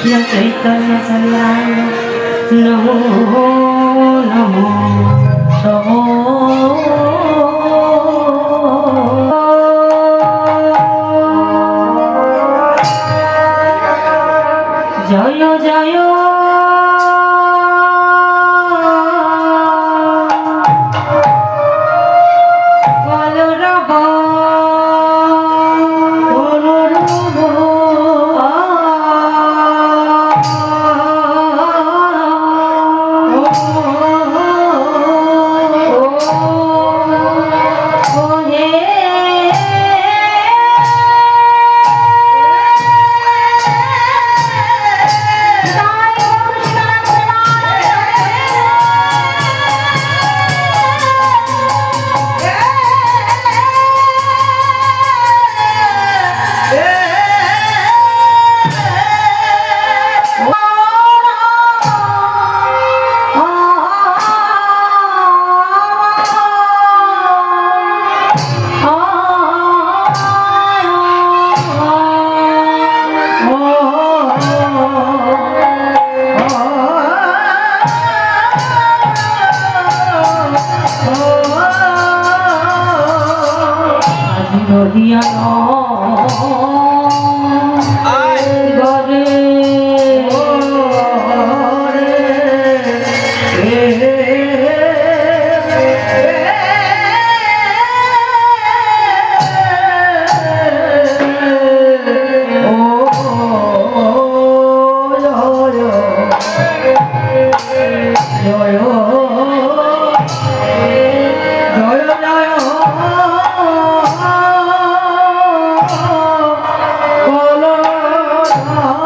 কৃষ্ণ চৈতন্য চন্দ্রায় নমো নমো নমো জয় জয় Oh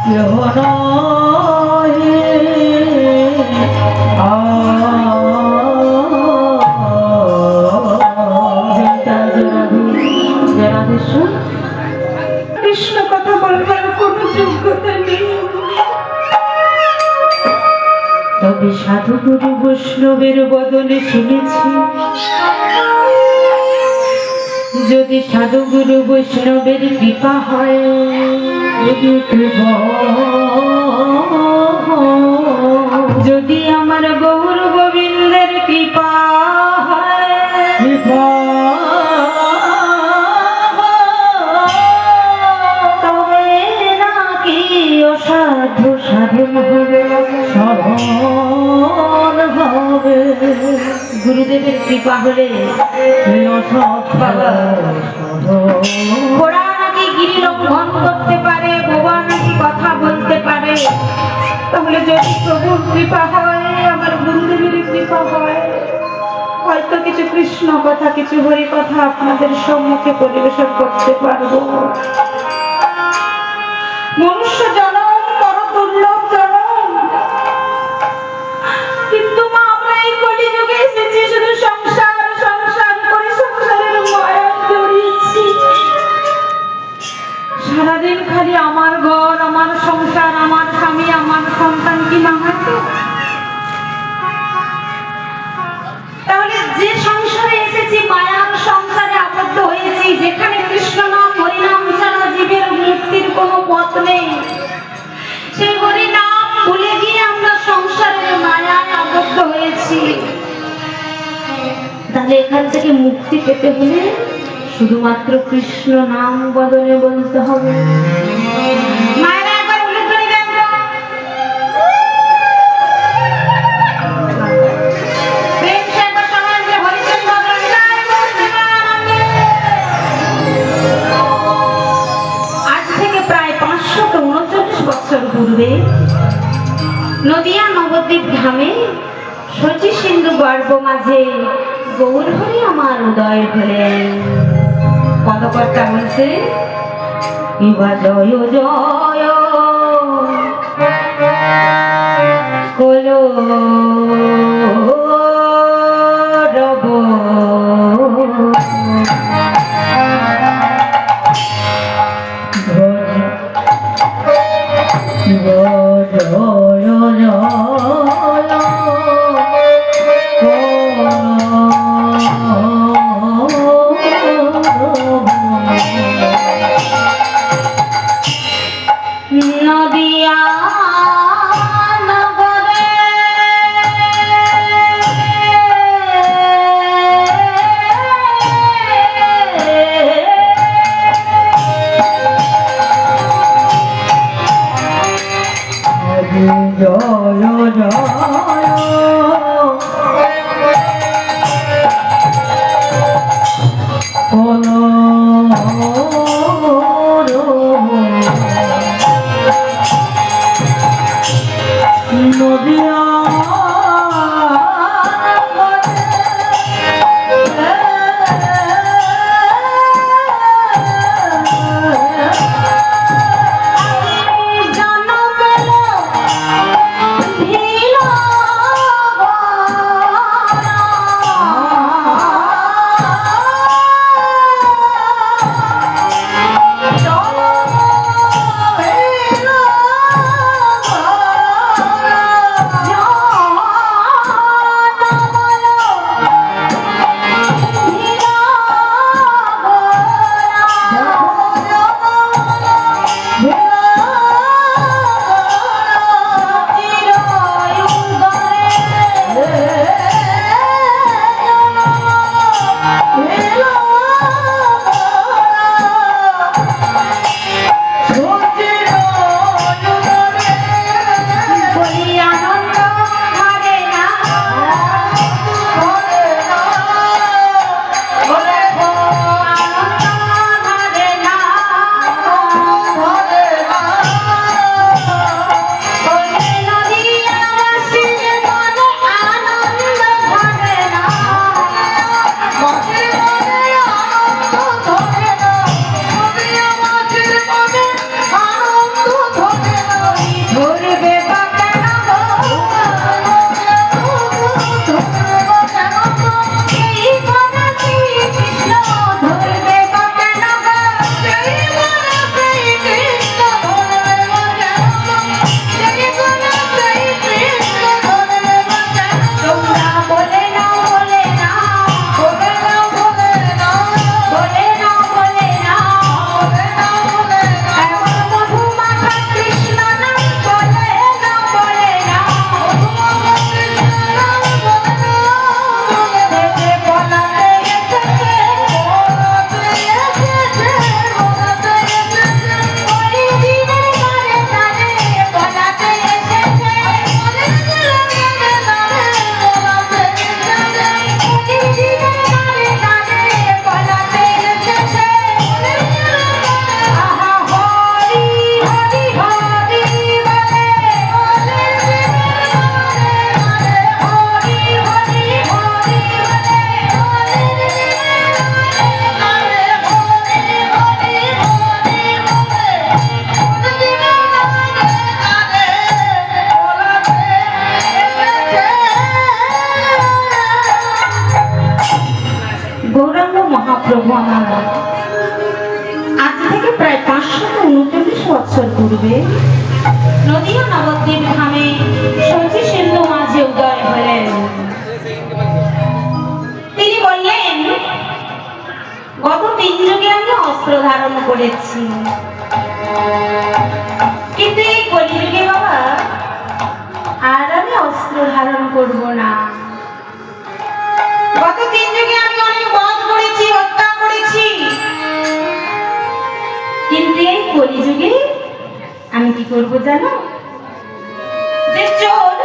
কেহ নহে কৃষ্ণ কথা বলবার কোনো যোগ্যতা নেই। তবে সাধু গুরু বৈষ্ণবের বদলে শুনেছি, যদি সাধু গুরু বৈষ্ণবের কৃপা হয়, যদি আমার গৌর গোবিন্দের কৃপা হয়, তবে নাকি অসাধু সাধন হবে, সাধন হবে। গুরুদেবের কৃপা হলে ঘোড়া নাকি গিরি লঙ্ঘন করতে পারে, বোবা নাকি কথা বলতে পারে। তাহলে যদি প্রভুর কৃপা হয়, আমার গুরুদেবের কৃপা হয়, হয়তো কিছু কৃষ্ণ কথা, কিছু হরি কথা আপনাদের সম্মুখে পরিবেশন করতে পারবো। মনুষ্য জনম বড় দুর্লভ জনম, কিন্তু মা আমরা এই কলিযুগে এসেছি শুধু সংসার সংসার করে সংসারের মায়া জড়িয়েছি। সারাদিন খালি আমার ঘর, আমার সংসার, আমার স্বামী, আমার সন্তান, কি না হয়তো? তাহলে যে সংসারে এসেছি, মায়ার সংসারে আবদ্ধ হয়েছি, যেখানে কৃষ্ণ নাম হরিনাম ছাড়া জীবের মুক্তির কোনো পথ নেই, সেই হরিনাম ভুলে গিয়ে আমরা সংসারের মায়ায় আবদ্ধ হয়েছি। তাহলে এখান থেকে মুক্তি পেতে হলে শুধুমাত্র কৃষ্ণ নাম বদলে বলতে হবে। মায়েরা একবার উল্লেখ করে দেন তো। প্রেম সে একবার সবাই মিলে হরিচন্দ্র জয় বলতে। আজ থেকে প্রায় 539 বছর পূর্বে নদিয়া নবদ্বীপ ধামে শচী সিন্ধু গর্ভ মাঝে গৌর হরি আমার উদয় হলেন। পদকর্তা বলছে, ইবা জয় জয় কলো রব নদিয়া নগরে জয় নদিয়া বছর পূর্বে নদীয়া নবদ্বীপ ধামে শচী সিন্ধু মাঝে উদয় হলেন। তিনি বললেন, গত 3 যুগে আমি অস্ত্র ধারণ করেছি, কিন্তু এই কলিযুগে বাবা আর আমি অস্ত্র ধারণ করব না। গত 3 যুগে আমি অনেক বধ করেছি, হত্যা করেছি, কিন্তু এই কলিযুগে আমি কি করব জানো? যে চোর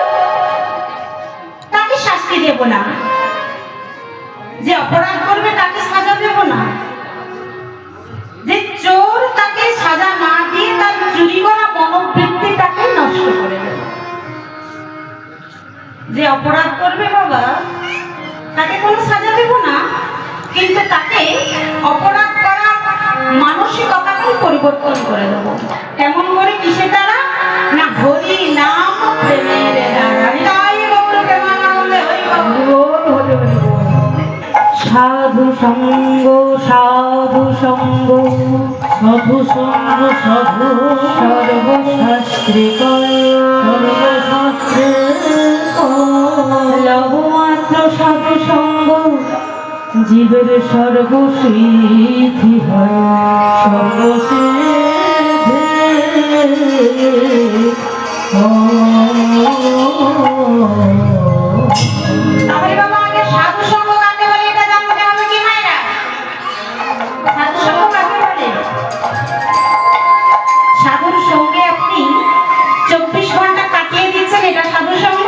তাকে শাস্তি দেব না, যে অপরাধ করবে তাকে সাজা দেব না, যে চোর তাকে সাজা না দিয়ে তার চুরি করা মনোবৃত্তিটাকে নষ্ট করে দেব। যে অপরাধ করবে বাবা তাকে কোনো সাজা দেব না, কিন্তু তাকে অপরাধ করা মানসিকতাকে পরিবর্তন করে দেব। কেমন করে? কিসের দ্বারা? না হরি নাম প্রেমের দ্বারা। তাই গৌর প্রেমানন্দে হরি বল হরি হরি বল। সাধু সঙ্গ সাধু সঙ্গ সাধু সঙ্গ সাধু সর্বশাস্ত্রে সর্বশাস্ত্রে লবমাত্র সাধু সঙ্গ জীবের সর্বসিদ্ধি হয় সর্বসিদ্ধি। তাহলে বাবা আগে সাধু সঙ্গ কাকে বলে এটা জানতে হবে কি মায়েরা? সাধু সঙ্গ কাকে বলে? সাধুর সঙ্গে আপনি 24 ঘন্টা কাটিয়ে দিচ্ছেন, এটা সাধু সঙ্গ?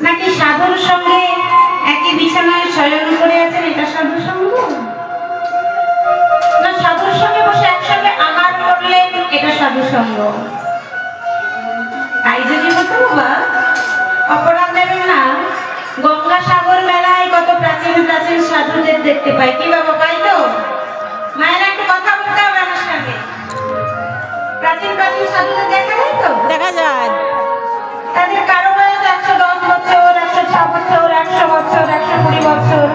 নাকি সাধুর সঙ্গে একই বিছানায় শয়ন করে আছেন, এটা সাধু সঙ্গ? না সাধুর সঙ্গে বসে একসঙ্গে আহার করলেন, এটা সাধু সঙ্গ? তাই যদি হতো বাবা, অপরাধ দেবেন না। গঙ্গাসাগর মেলায় কত প্রাচীন প্রাচীন সাধুদের দেখতে পাই, কি বাবা পাই তো? মায়েরা একটু কথা বলতে হবে আমার সঙ্গে। প্রাচীন প্রাচীন সাধুদের দেখা যায় তো? দেখা যায়। তাদের কারো বয়স 110 বছর, 106 বছর, 100 বছর, 120 বছর।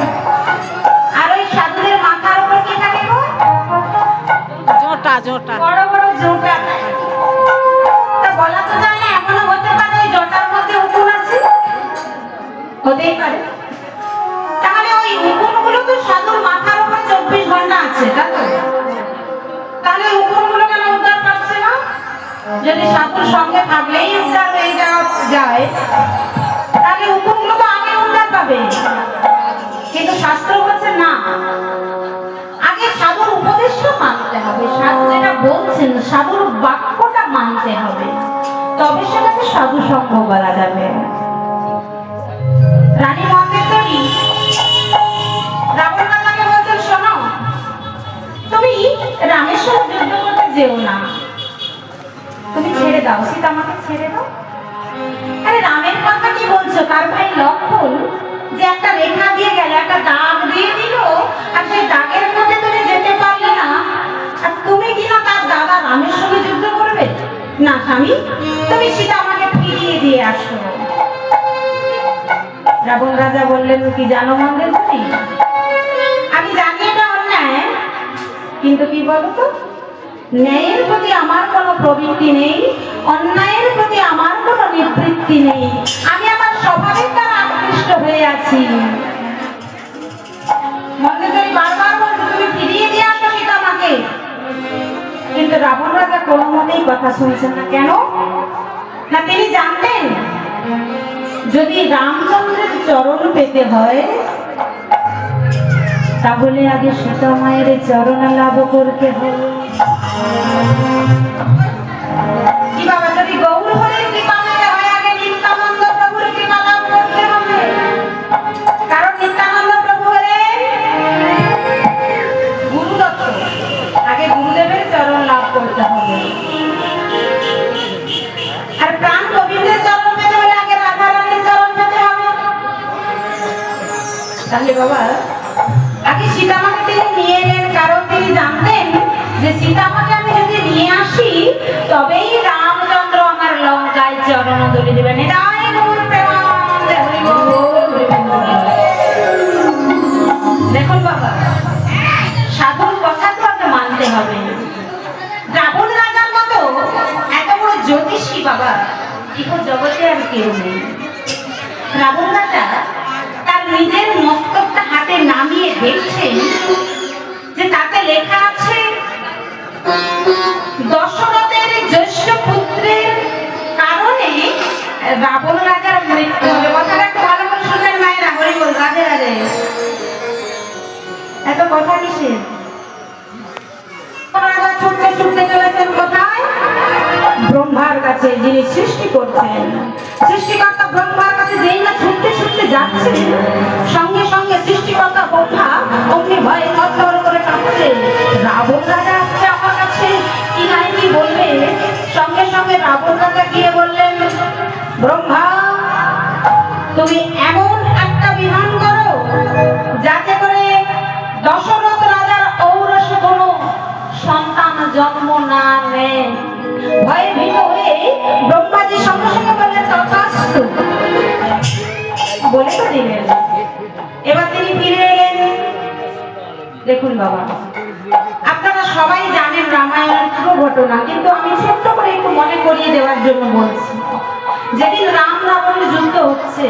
আর ওই সাধুদের মাথার উপর কি থাকে গো? জোটা জোটা বড় বড় জোটা। তা বলা তো যায় না, এমনও হতে পারে ওই জটার মধ্যে উকুন আছে, হতেই পারে। তাহলে ওই উকুনগুলো তো সাধুর মাথার উপর 24 ঘন্টা আছে, তাই তো? তাহলে উকুনগুলো কেন উদ্ধার পাচ্ছে না? যদি সাধুর সঙ্গে থাকলেই উদ্ধার হয়ে যায়, তাহলে উকুনগুলো তো আগে উদ্ধার পাবে। কিন্তু শাস্ত্র বলছে না, আগে সাধুর উপদেশটা মানতে হবে, সাধু যেটা বলছেন সাধুর বাক্যটা মানতে হবে, তবে সেটাকে সাধু সঙ্গ বলা যাবে। রানী মহেশ্বরী রাবণ রাজাকে বলছেন, শোনো তুমি রামেশ্বর যুদ্ধ করতে যেও না, তুমি ছেড়ে দাও, সীতা আমাকে ছেড়ে দাও। আরে রামের কথা কি বলছো? তার ভাই লক্ষ্মণ যে একটা রেখা দিয়ে গেল, একটা দাগ দিয়ে দিল, আর সেই দাগের মধ্যে তুমি যেতে পারলে না, আর তুমি কিনা তার দাদা রামের সঙ্গে যুদ্ধ করবে? না স্বামী, তুমি সীতা আমাকে ফিরিয়ে দিয়ে আসো। রাবণ রাজা বললেন, কি জানো মন্দের প্রতি? আমি জানি এটা অন্যায়, কিন্তু কি বলতো, ন্যায়ের প্রতি আমার কোনো প্রবৃত্তি নেই, অন্যায়ের প্রতি আমার কোনো নিবৃত্তি নেই, আমি আমার স্বভাবের দ্বারা আকৃষ্ট হয়ে আছি। মন্দেশ্বরী বারবার বলছে, তুমি ফিরিয়ে দিয়ে আসো সীতা আমাকে। কিন্তু রাবণ রাজা কোনো মতেই কথা শুনছেন না। কেন না, তিনি জানতেন যদি রামচন্দ্রের চরণ পেতে হয় তাহলে আগে সীতা মায়ের চরণ লাভ করতে হবে। কি বাবা, যদি গৌর হরির কৃপা পেতে হয় আগে নিত্যানন্দ প্রভুর কৃপা লাভ করতে হবে। কারণ নিত্যানন্দ প্রভু হলেন গুরুদত্ত, আগে গুরুদেবের চরণ লাভ করতে হবে। আর প্রাণ গোবিন্দের চরণ পেতে হলে আগে রাধা রানীর চরণ পেতে হবে। তাহলে বাবা আগে সীতামাকে তিনি নিয়ে এলেন, কারণ তিনি জানতেন যে সীতামাকে আমি যদি নিয়ে আসি তবেই রামচন্দ্র আমার লঙ্কায় চরণ তুলে দেবেন। এটাই গৌর প্রেমানন্দে হরি বল হরি বল। দেখুন বাবা, সাধুর কথা তো আগে মানতে হবে। রাবণ রাজা বাবা ইহ জগতে আর কেউ নেই। রাবণ রাজা তার নিজের মস্তকটা হাতে নামিয়ে দেখছেন যে তাতে লেখা আছে দশরথের জ্যেষ্ঠ পুত্রের কারণে রাবণ রাজার মৃত্যু হবে। কথাটা একটু ভালো করে শুনলেন মায়েরা? হরি বল, রাধে রাধে। এত কথা কিসের? রাজা ছুটতে ছুটতে চলেছেন কোথায়? ব্রহ্মার কাছে, যিনি সৃষ্টি করছেন। সৃষ্টিকর্তা ব্রহ্মার কাছে যেই না ছুটতে ছুটতে যাচ্ছে, সঙ্গে সঙ্গে সৃষ্টিকর্তা ব্রহ্মা অগ্নি ভয়ে থরথর করে কাঁপছে। রাবণ রাজা আসছে আমার কাছে, কি নাই কি বলবে। সঙ্গে সঙ্গে রাবণ রাজা গিয়ে বললেন, ব্রহ্মা তুমি এমন একটা বিধান করো যাতে করে দশরথ রাজার ঔরসে কোনো সন্তান জন্ম না নেয়। ভয়ে ভীত হয়ে ব্রহ্মাজি সঙ্গে সঙ্গে বললেন তথাস্তু, বলে তো দিলেন। এবার তিনি ফিরে এলেন। দেখুন বাবা, আপনারা সবাই জানেন রামায়ণের পুরো ঘটনা, কিন্তু আমি ছোট্ট করে একটু মনে করিয়ে দেওয়ার জন্য বলছি। যেদিন রাম রাবণের যুদ্ধ হচ্ছে,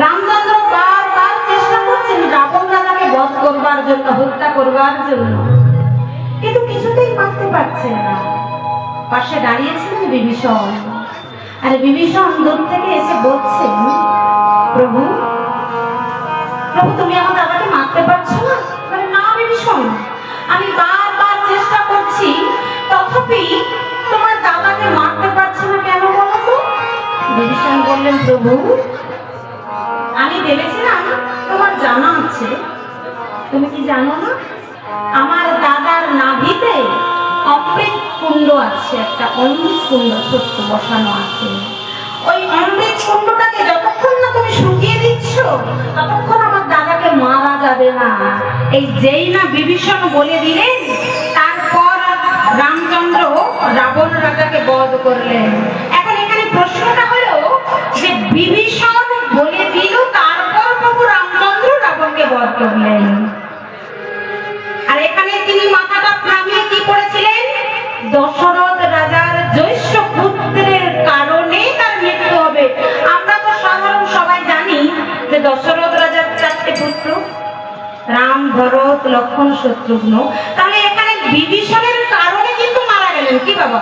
রামচন্দ্র বারবার চেষ্টা করছেন রাবণ রাজাকে বধ করবার জন্য, হত্যা করবার জন্য, কিন্তু কিছুতেই পারতে পারছেন না। পাশে দাঁড়িয়েছিলেন বিভীষণ। আর বিভীষণ দূর থেকে এসে বলছেন, প্রভু প্রভু তুমি আমার দাদাকে মারতে পারছো না? বলে, না বিভীষণ, আমি বারবার চেষ্টা করছি, তথাপি তোমার দাদাকে মারতে পারছি না, কেন বলো তো? বিভীষণ বললেন, প্রভু আমি ভেবেছিলাম তোমার জানা আছে। তুমি কি জানো না? আমার দাদার নাভিতে অমৃত কুণ্ড আছে, একটা অমৃত কুণ্ড ছোট্ট বসানো আছে। ওই অমৃত কুণ্ডটাকে যতক্ষণ না তুমি শুকিয়ে দিচ্ছ, ততক্ষণ আমার দাদাকে মারা যাবে না। এই যেই না বিভীষণ বলে দিলেন, তারপর রামচন্দ্র রাবণ রাজাকে বধ করলেন। এখন এখানে প্রশ্নটা হলো যে বিভীষণ বলে দিল, তারপর প্রভু রামচন্দ্র রাবণকে বধ করলেন। আর এখানে তিনি মাথাটা নামিয়ে কি করেছিলেন? দশরথ রাজার জ্যেষ্ঠ পুত্রের কারণে তার মৃত্যু হবে। আমরা তো সাধারণ সবাই জানি যে দশরথ রাজার 4টে পুত্র, রাম, ভরত, লক্ষ্মণ, শত্রুঘ্ন। তাহলে এখানে বিভীষণের কারণে কিন্তু মারা গেলেন। কি বাবা?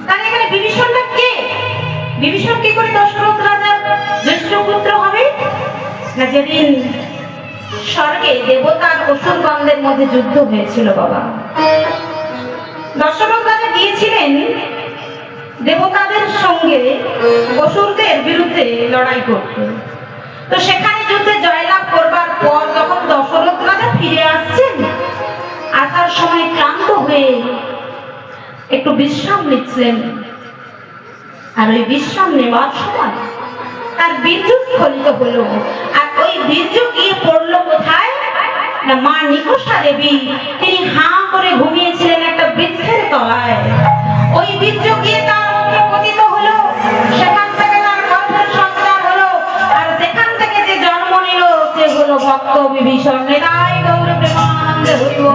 তাহলে এখানে বিভীষণটা কে? বিভীষণ কি করে দশরথ রাজার জ্যেষ্ঠ পুত্র হবে? না, যেদিন স্বর্গে দেবতার অসুরগণদের মধ্যে যুদ্ধ হয়েছিল বাবা, দশরথ রাজা গিয়েছিলেন দেবতাদের সঙ্গে অসুরদের বিরুদ্ধে লড়াই করতে। তো সেখানে যুদ্ধে জয়লাভ করবার পর যখন দশরথ রাজা ফিরে আসছেন, আসার সময় ক্লান্ত হয়ে একটু বিশ্রাম নিচ্ছিলেন। আর ওই বিশ্রাম নেওয়ার সময় তার বীর্য স্খলিত হলো। আর ওই বীর্য গিয়ে পড়লো কোথায়? না, মা নিকষা দেবী, তিনি হাঁ করে ঘুমিয়েছিলেন একটা বৃক্ষের তলায়। ওই বীর্য গিয়ে তার মুখে পতিত হলো, সেখান থেকে তার গর্ভের সঞ্চার হলো। আর যেখান থেকে যে জন্ম নিল সে হলো ভক্ত বিভীষণ। তাই গৌর প্রেমানন্দে হইব।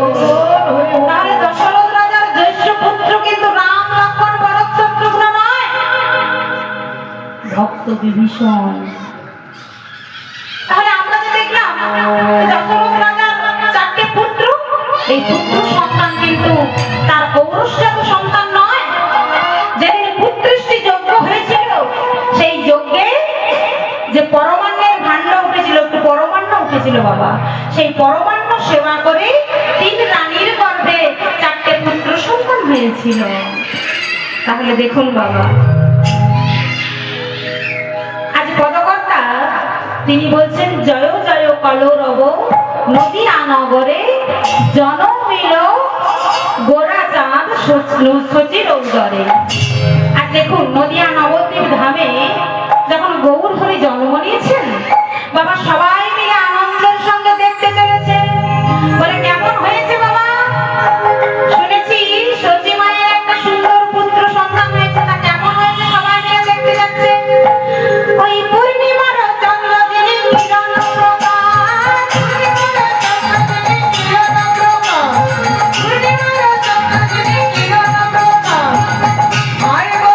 তাহলে দশরথ রাজার জ্যেষ্ঠ পুত্র কিন্তু রাম, লক্ষ্মণ, ভরত, শত্রুঘ্ন নয়, ভক্ত বিভীষণ। তাহলে আমরা যে দেখলাম দশরথ রাজার 4টে পুত্র, এই পুত্র সন্তান কিন্তু তার ঔরসজাত সন্তান নয়। যেদিন পুত্রষ্টি যজ্ঞ হয়েছিল, সেই যজ্ঞে যে পরমান্নের ভাণ্ড উঠেছিল, একটু পরমান্ন উঠেছিল বাবা, সেই পরমান্ন সেবা করে 3 রানীর গর্ভে 4টে পুত্র সন্তান হয়েছিল। তাহলে দেখুন বাবা, আজ পদকর্তা তিনি বলছেন, জয় জয় কলরব নদিয়া নগরে জনমিল গোরা চাঁদ সচির উদরে। আর দেখুন, নদিয়া নবদ্বীপ ধামে যখন গৌর হরি জন্ম নিয়েছেন, বাবা সবাই মিলে আনন্দের সঙ্গে দেখতে চলেছে। বলে, কেমন হয়েছে বাবা? শুনেছি সচি মায়ের একটা সুন্দর পুত্র সন্তান হয়েছে, তা কেমন হয়েছে সবাই মিলে দেখতে যাচ্ছে। ওই পূর্ণিমার চন্দ্র যিনি কিরণ প্রকাশ, পূর্ণিমার চন্দ্র যিনি কিরণ প্রকাশ, হয় গো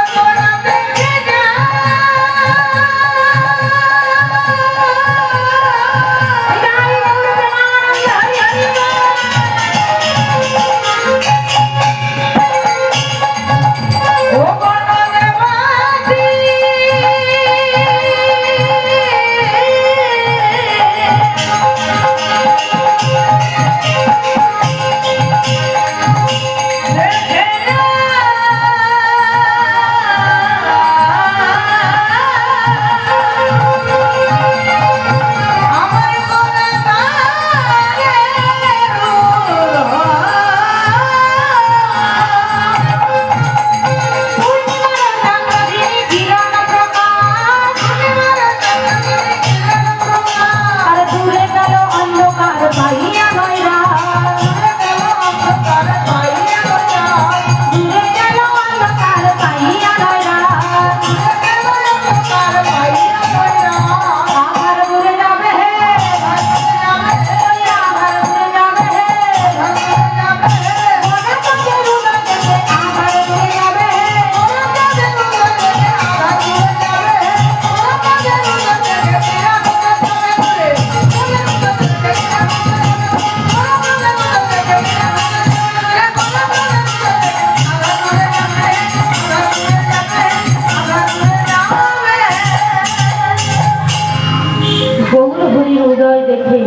রেখে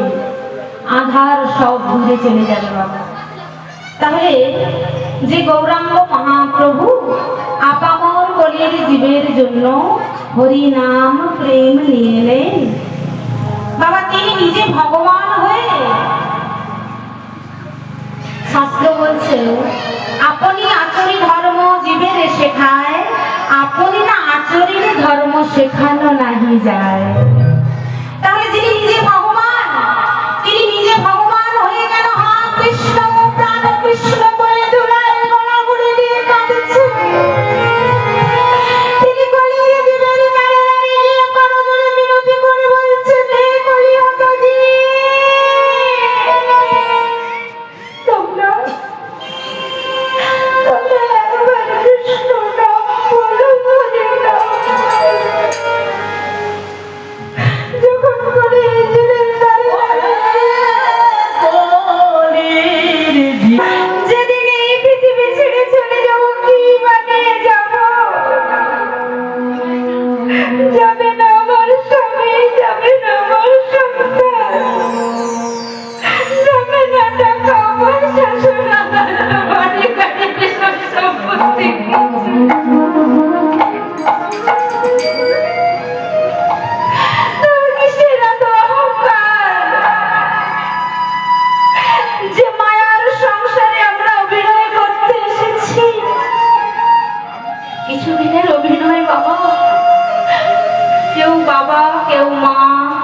আধার সব দূরে চলে যাবে বাবা। তাহলে যে গৌরাঙ্গ মহাপ্রভু আপামর কলির জীবের জন্য হরি নাম প্রেম নিয়ে এলেন বাবা, তিনি নিজে ভগবান হয়ে, শাস্ত্র বলছে আপনি আচরি ধর্ম জীবের শেখায়, আপনি না আচরিলে ধর্ম শেখানো নাহি যায়। তাহলে যিনি নিজে ভগবান, তিনি নিজে ভগবান হয়ে কেন হা কৃষ্ণ প্রাণ কৃষ্ণ বলে দুলায় গলা ভরে দিয়ে কাঁদছে? তিনি কলির জীবের দ্বারে দাঁড়িয়ে করজোড়ে মিনতি করে বলছেন, হে কলিহতজি, তোমরা একবার কৃষ্ণ নাম বলো, হরি নাম। যখন কলির জীবের দ্বারে যেদিন এই পৃথিবী ছেড়ে চলে যাবো, কি বানিয়ে যাব? যাবে না আমার স্বামী, যাবে না আমার সন্তান, যাবে না টাকা, আমার শাশুড়, বাড়ি গাড়ি সব সম্পত্তি। তোর কিসের এত অহংকার যে মায়ার সংসারে আমরা অভিনয় করতে এসেছি? কিছুদিনের অভিনয় বাবা, কেউ বাবা, কেউ মা,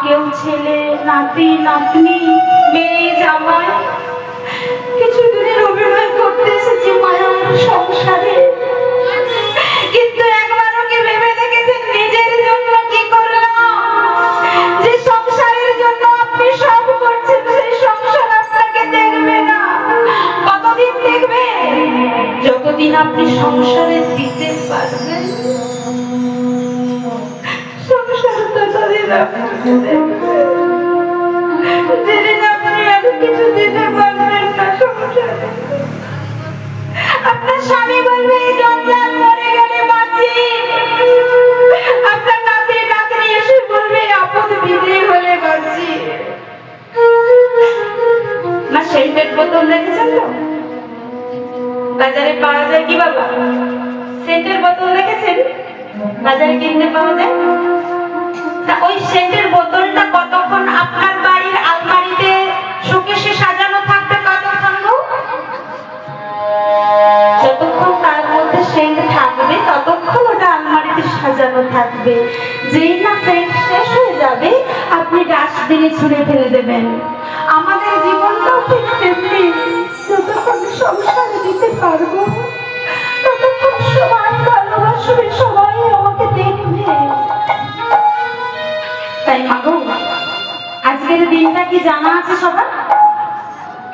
কেউ ছেলে, নাতি নাতনি, মেয়ে জামাই, কিছুদিনের অভিনয় করতে এসেছি মায়ার সংসারে। কিন্তু একবারও কি ভেবে দেখেছেন নিজের জন্য কি করলাম? যে সংসারের জন্য আপনি সব করছেন, সেই সংসার আপনাকে দেখবে না। কতদিন দেখবে? যতদিন আপনি সংসারে দিতে পারবেন, সংসার ততদিন আপনাকে দেখবে। যেদিন আপনি আর কিছু দিতে পারবেন না সংসারে, আপনার স্বামী বলবে এই জঞ্জাল মরে গেলে বাঁচি, আপনার নাতি নাতনি এসে বলবে আপদ বিদেয় হলে বাঁচি। না সেন্টের বোতল রেখেছেন তো? বাজারে পাওয়া যায় কি বাবা? সেন্টের বোতল রেখেছেন? বাজারে কিনতে পাওয়া যায়। তা ওই সেন্টের বোতলটা কতক্ষণ আপনার বাড়ির আলমারিতে শোকেসে সাজানো থাকবে? কতক্ষণ গো? যতক্ষণ তার মধ্যে সেন্ট থাকবে ততক্ষণ ওটা আলমারিতে সাজানো থাকবে। যেই না সেন্ট শেষ হয়ে যাবে আপনি ডাস্টবিনে ছুঁড়ে ফেলে দেবেন। আমাদের জীবনটাও ঠিক তেমনি, যতক্ষণ সংসারে দিতে পারবো ততক্ষণ সবাই ভালোবাসবে, সবাই আমাকে দেখবে। তাই মাগো, আজকের দিনটা কি জানা আছে সবার?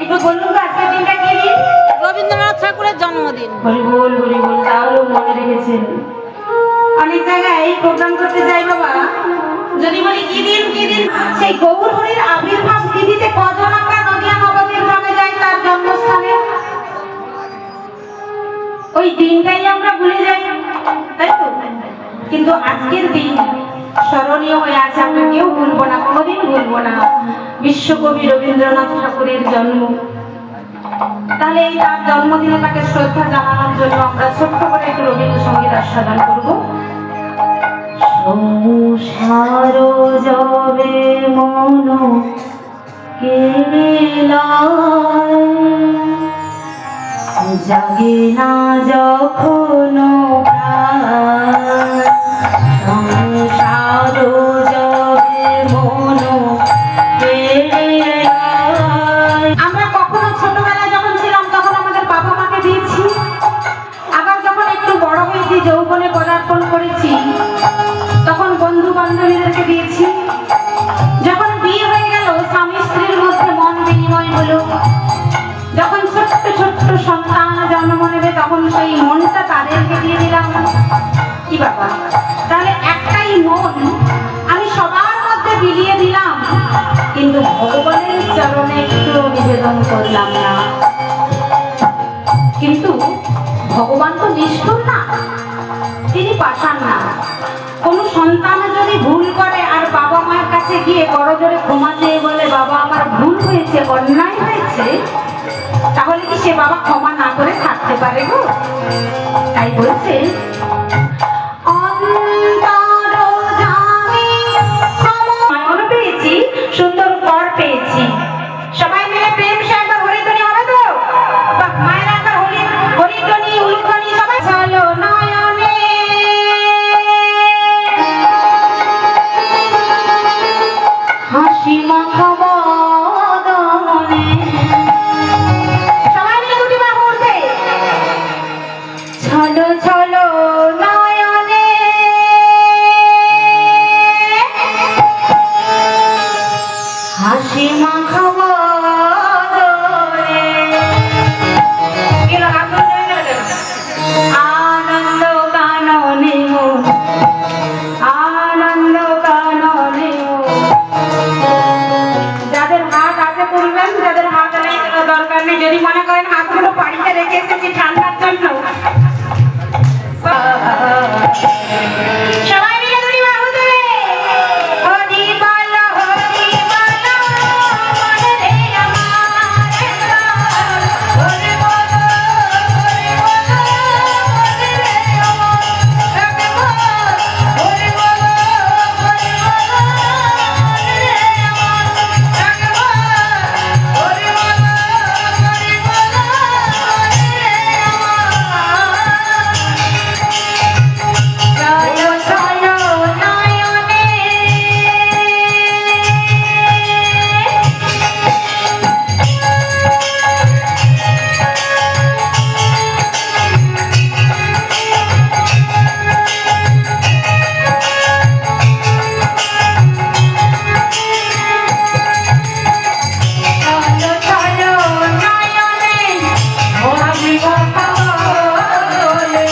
একটু বলুন তো আজকের দিনটা কি দিন? রবীন্দ্রনাথ ঠাকুরের জন্মদিন। হরি বল, তাহলেও মনে রেখেছেন। অনেক জায়গায় এই প্রোগ্রাম করতে যাই বাবা, যদি বলি কি দিন কি দিন, সেই গৌর হরির আবির্ভাব তিথিতে কজন আমরা নদিয়া নবদ্বীপ গ্রামে যাই তার জন্মস্থানে? ওই দিনটাই আমরা ভুলে যাই, তাই তো? কিন্তু আজকের দিন স্মরণীয় হয়ে আছে, আমরা কেউ ভুলবো না, কোনোদিন ভুলবো না। বিশ্বকবি রবীন্দ্রনাথ ঠাকুরের জন্ম। তাহলে এই তার জন্মদিনে তাকে শ্রদ্ধা জানানোর জন্য আমরা ছোট্ট করে একটু রবীন্দ্রসঙ্গীত আস্বাদন করবো। সংসার যাবে মন জাগে না যখন সংসার যাবে মন। আমরা কখনো ছোটবেলায় যখন ছিলাম তখন আমাদের বাবা মাকে দিয়েছি, আবার যখন একটু বড় হয়েছি যৌবনে পদার্পণ করেছি তখন বন্ধু বান্ধবীদেরকে দিয়েছি। যখন বিয়ে হয়ে গেল স্বামী স্ত্রীর মধ্যে মন বিনিময় হলো, যখন ছোট্ট ছোট্ট সন্তান জন্ম নেবে তখন সেই মনটা তাদেরকে দিয়ে দিলাম। কি বাবা, তাহলে একটাই মন আমি সবার মধ্যে বিলিয়ে দিলাম, কিন্তু ভগবানের চরণে একটু নিবেদন করলাম না। কিন্তু ভগবান তো নিষ্ঠুর না, তিনি পাঠান না। কোনো সন্তান যদি ভুল করে আর বাবা মায়ের কাছে গিয়ে বড় জোরে ক্ষমা চেয়ে বলে বাবা আমার ভুল হয়েছে অন্যায় হয়েছে, তাহলে কি সে বাবা ক্ষমা না করে থাকতে পারে গো? তাই বলছে পেয়েছি, সুন্দর কর পেয়েছি। সবাই মিলে প্রেম সে একবার হরিধ্বনি হবে তো? মায়ের একবার হরিধ্বনি উলুধ্বনি সবাই চলো নয়নে হাসি মাখা বদনে। সবাই মিলে দুটি বাহু উঠবে। চলো চলো নয়নে হাসি মাখা বদনে। আনন্দ কাননে মোর, আনন্দ কাননে মোর। যাদের হাত আছে করবেন, যাদের হাত নেই কোনো দরকার নেই। যদি মনে করেন হাতগুলো বাড়িতে রেখে এসেছি ঠান্ডার জন্য, সবাই মিলে দুটি বাহু দেবে। হরি বল হরি বল মনে রে আমার হরি বল হরি বল মনে রে আমার হরি বল হরি বল মনে রে আমার হরি বল হরি বল মনে রে আমার। চলো চলো নয়নে চলো চলো নয়নে হাসি মাখা বদনে।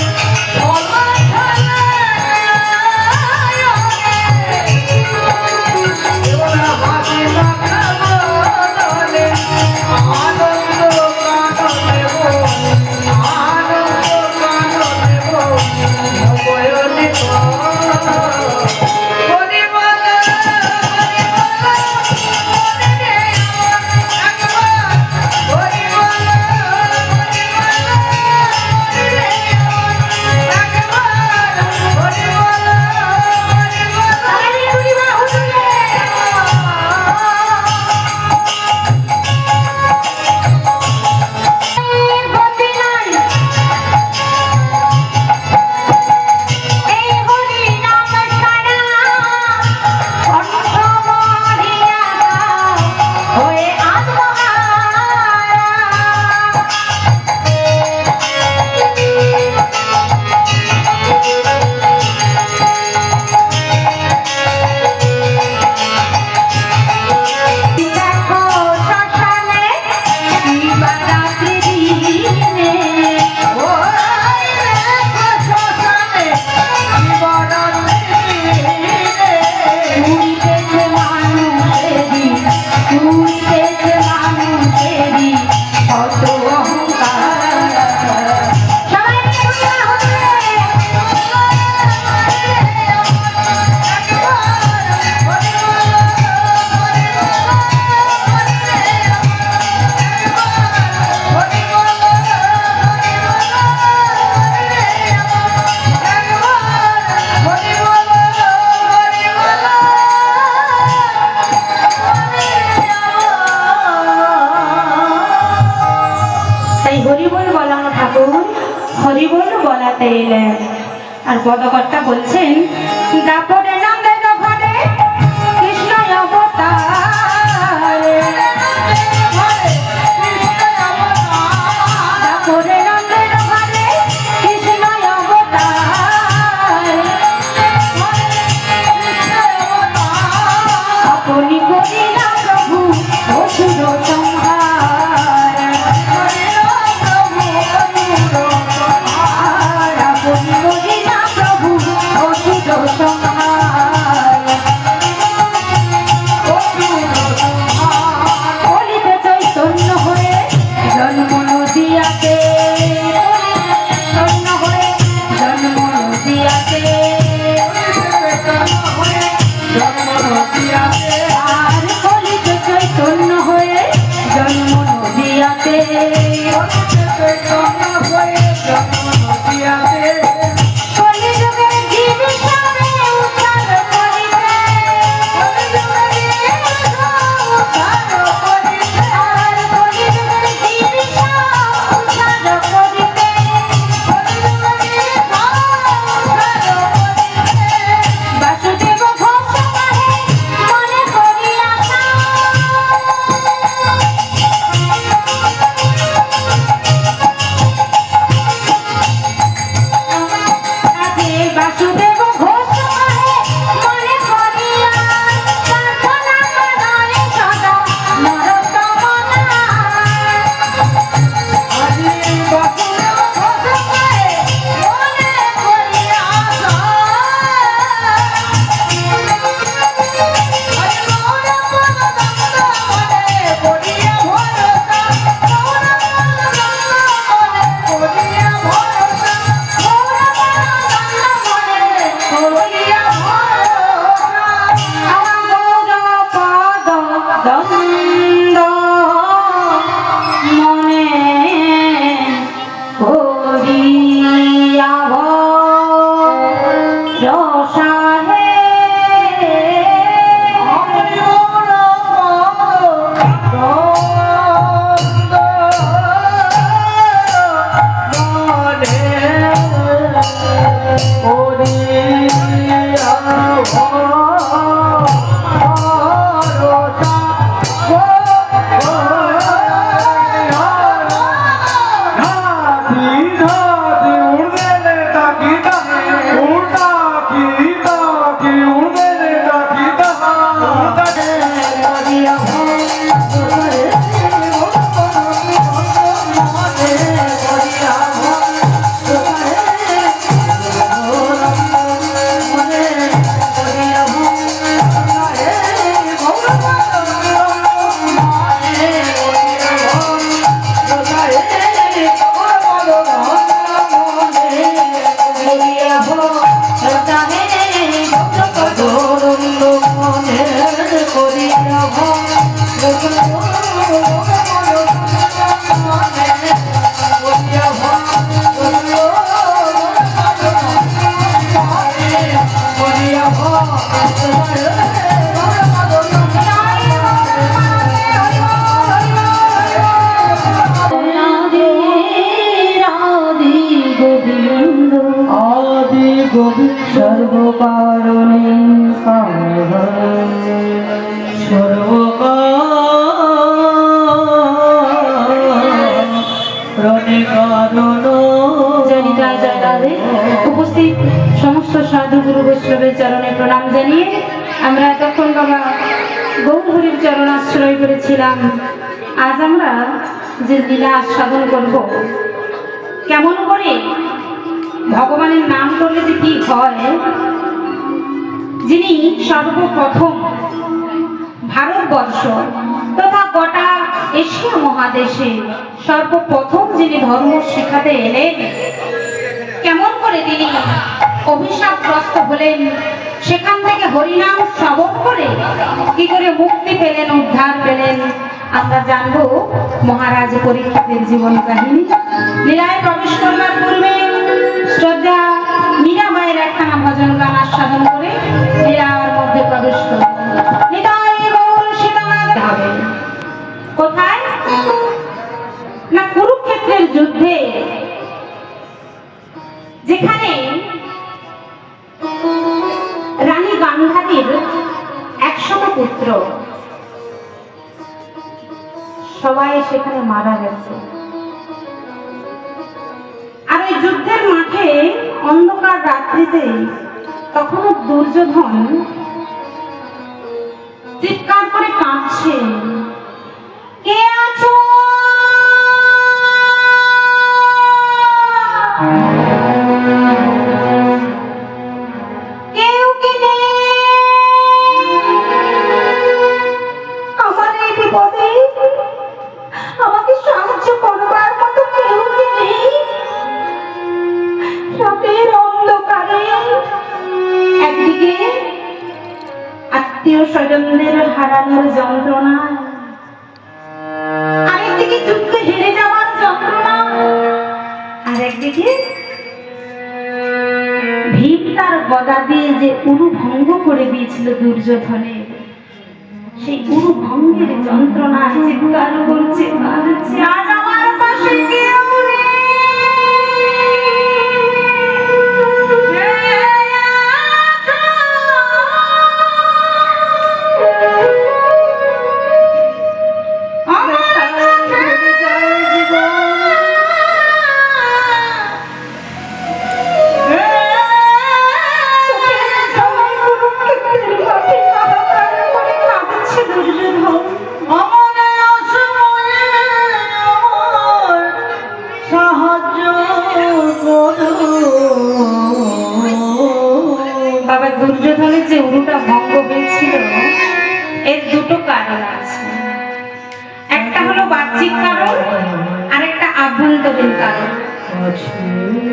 হরিবোল বলানো ঠাকুর হরিবোল বলাতে এলেন। আর পদকর্তা বলছেন দাপরে নন্দের ঘরে কৃষ্ণ অবতার, দাপরে নন্দের ঘরে কৃষ্ণ অবতার, আপনি করিলা প্রভু অসুর সংহার, আপনি করিলা প্রভু সর্বকারণে উপস্থিত সমস্ত সাধু গুরু বৈষ্ণবের চরণে প্রণাম জানিয়ে আমরা তখন বাবা গৌরহরির চরণ আশ্রয় করেছিলাম। আজ আমরা যে লীলা সাধন করব, কেমন করে ভগবানের নাম করলে যে কি হয়, যিনি সর্বপ্রথম ভারতবর্ষ তথা গোটা এশিয়া মহাদেশে সর্বপ্রথম যিনি ধর্ম শিখাতে এলেন, কেমন করে তিনি অভিশাপগ্রস্ত হলেন, সেখান থেকে হরিনাম শ্রবণ করে কি করে মুক্তি পেলেন, উদ্ধার পেলেন, আমরা জানবো মহারাজ পরীক্ষিতের জীবন কাহিনী। লীলায় প্রবেশ করবার পূর্বে শ্রদ্ধা মীরা মায়ের একখানা ভজন গান আস্বাদন করে লীলার মধ্যে প্রবেশ করব। নিতাই গৌর সীতানাথ হবে কোথায় না কুরুক্ষেত্রের যুদ্ধে, যেখানে রানী গান্ধারীর 100 পুত্র সবাই সেখানে মারা গেছে। আর ওই যুদ্ধের মাঠে অন্ধকার রাত্রিতে তখনও দুর্যোধন চিৎকার করে কাঁদছে, কে আছো? কেউ কি নেই? আমার এই বিপদে আমাকে সাহায্য করবার মতো কেউ কি নেই? রাতের অন্ধকারে একদিকে আত্মীয় স্বজনদের হারানোর যন্ত্রণা, আরেকদিকে যুদ্ধে হেরে যাওয়ার যন্ত্রণা, আর একদিকে ভীম তার গদা দিয়ে যে উরু ভঙ্গ করে দিয়েছিল দুর্যোধনের, সেই উরু ভঙ্গের যন্ত্রণায় চিৎকার করছে, কাঁদছে, আজ আমার পাশে কেউ নেই। বাবা দুর্যোধনের যে উরুটা ভঙ্গ হয়েছিল, এর দুটো কারণ আছে। একটা হলো বাহ্যিক কারণ, আর একটা আভ্যন্তরীণ কারণ।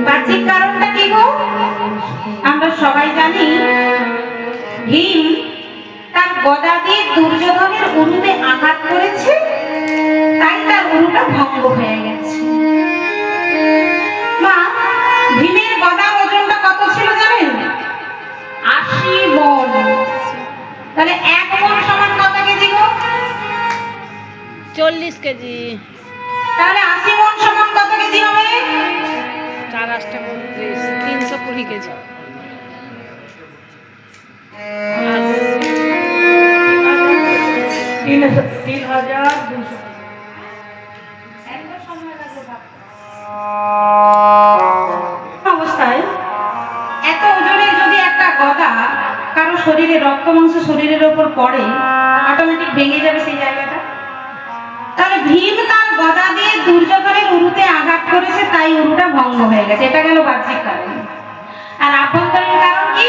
বাহ্যিক কারণটা কি গো? আমরা সবাই জানি ভীম তার গদা দিয়ে দুর্যোধনের উরুতে আঘাত করেছে, তাই তার উরুটা ভঙ্গ হয়ে গেছে। মা, ভীমের গদার ওজনটা কত ছিল জানেন? 80 মণ। তাহলে 1 মণ সমান কত কেজি গো? 40 কেজি। তাহলে 80 মণ সমান কত কেজি হবে? 4 8 320 320 কেজি। 3,200। অবস্থায় এত ওজনে যদি একটা গদা কারো শরীরে রক্ত মাংস শরীরের ওপর পড়ে, অটোমেটিক ভেঙে যাবে সেই জায়গাটা। তাহলে ভীম তার গদা দিয়ে দুর্যোধনের উরুতে আঘাত করেছে, তাই উরুটা ভঙ্গ হয়ে গেছে। এটা গেল বাহ্যিক কারণ। আর আভ্যন্তরীণ কারণ কি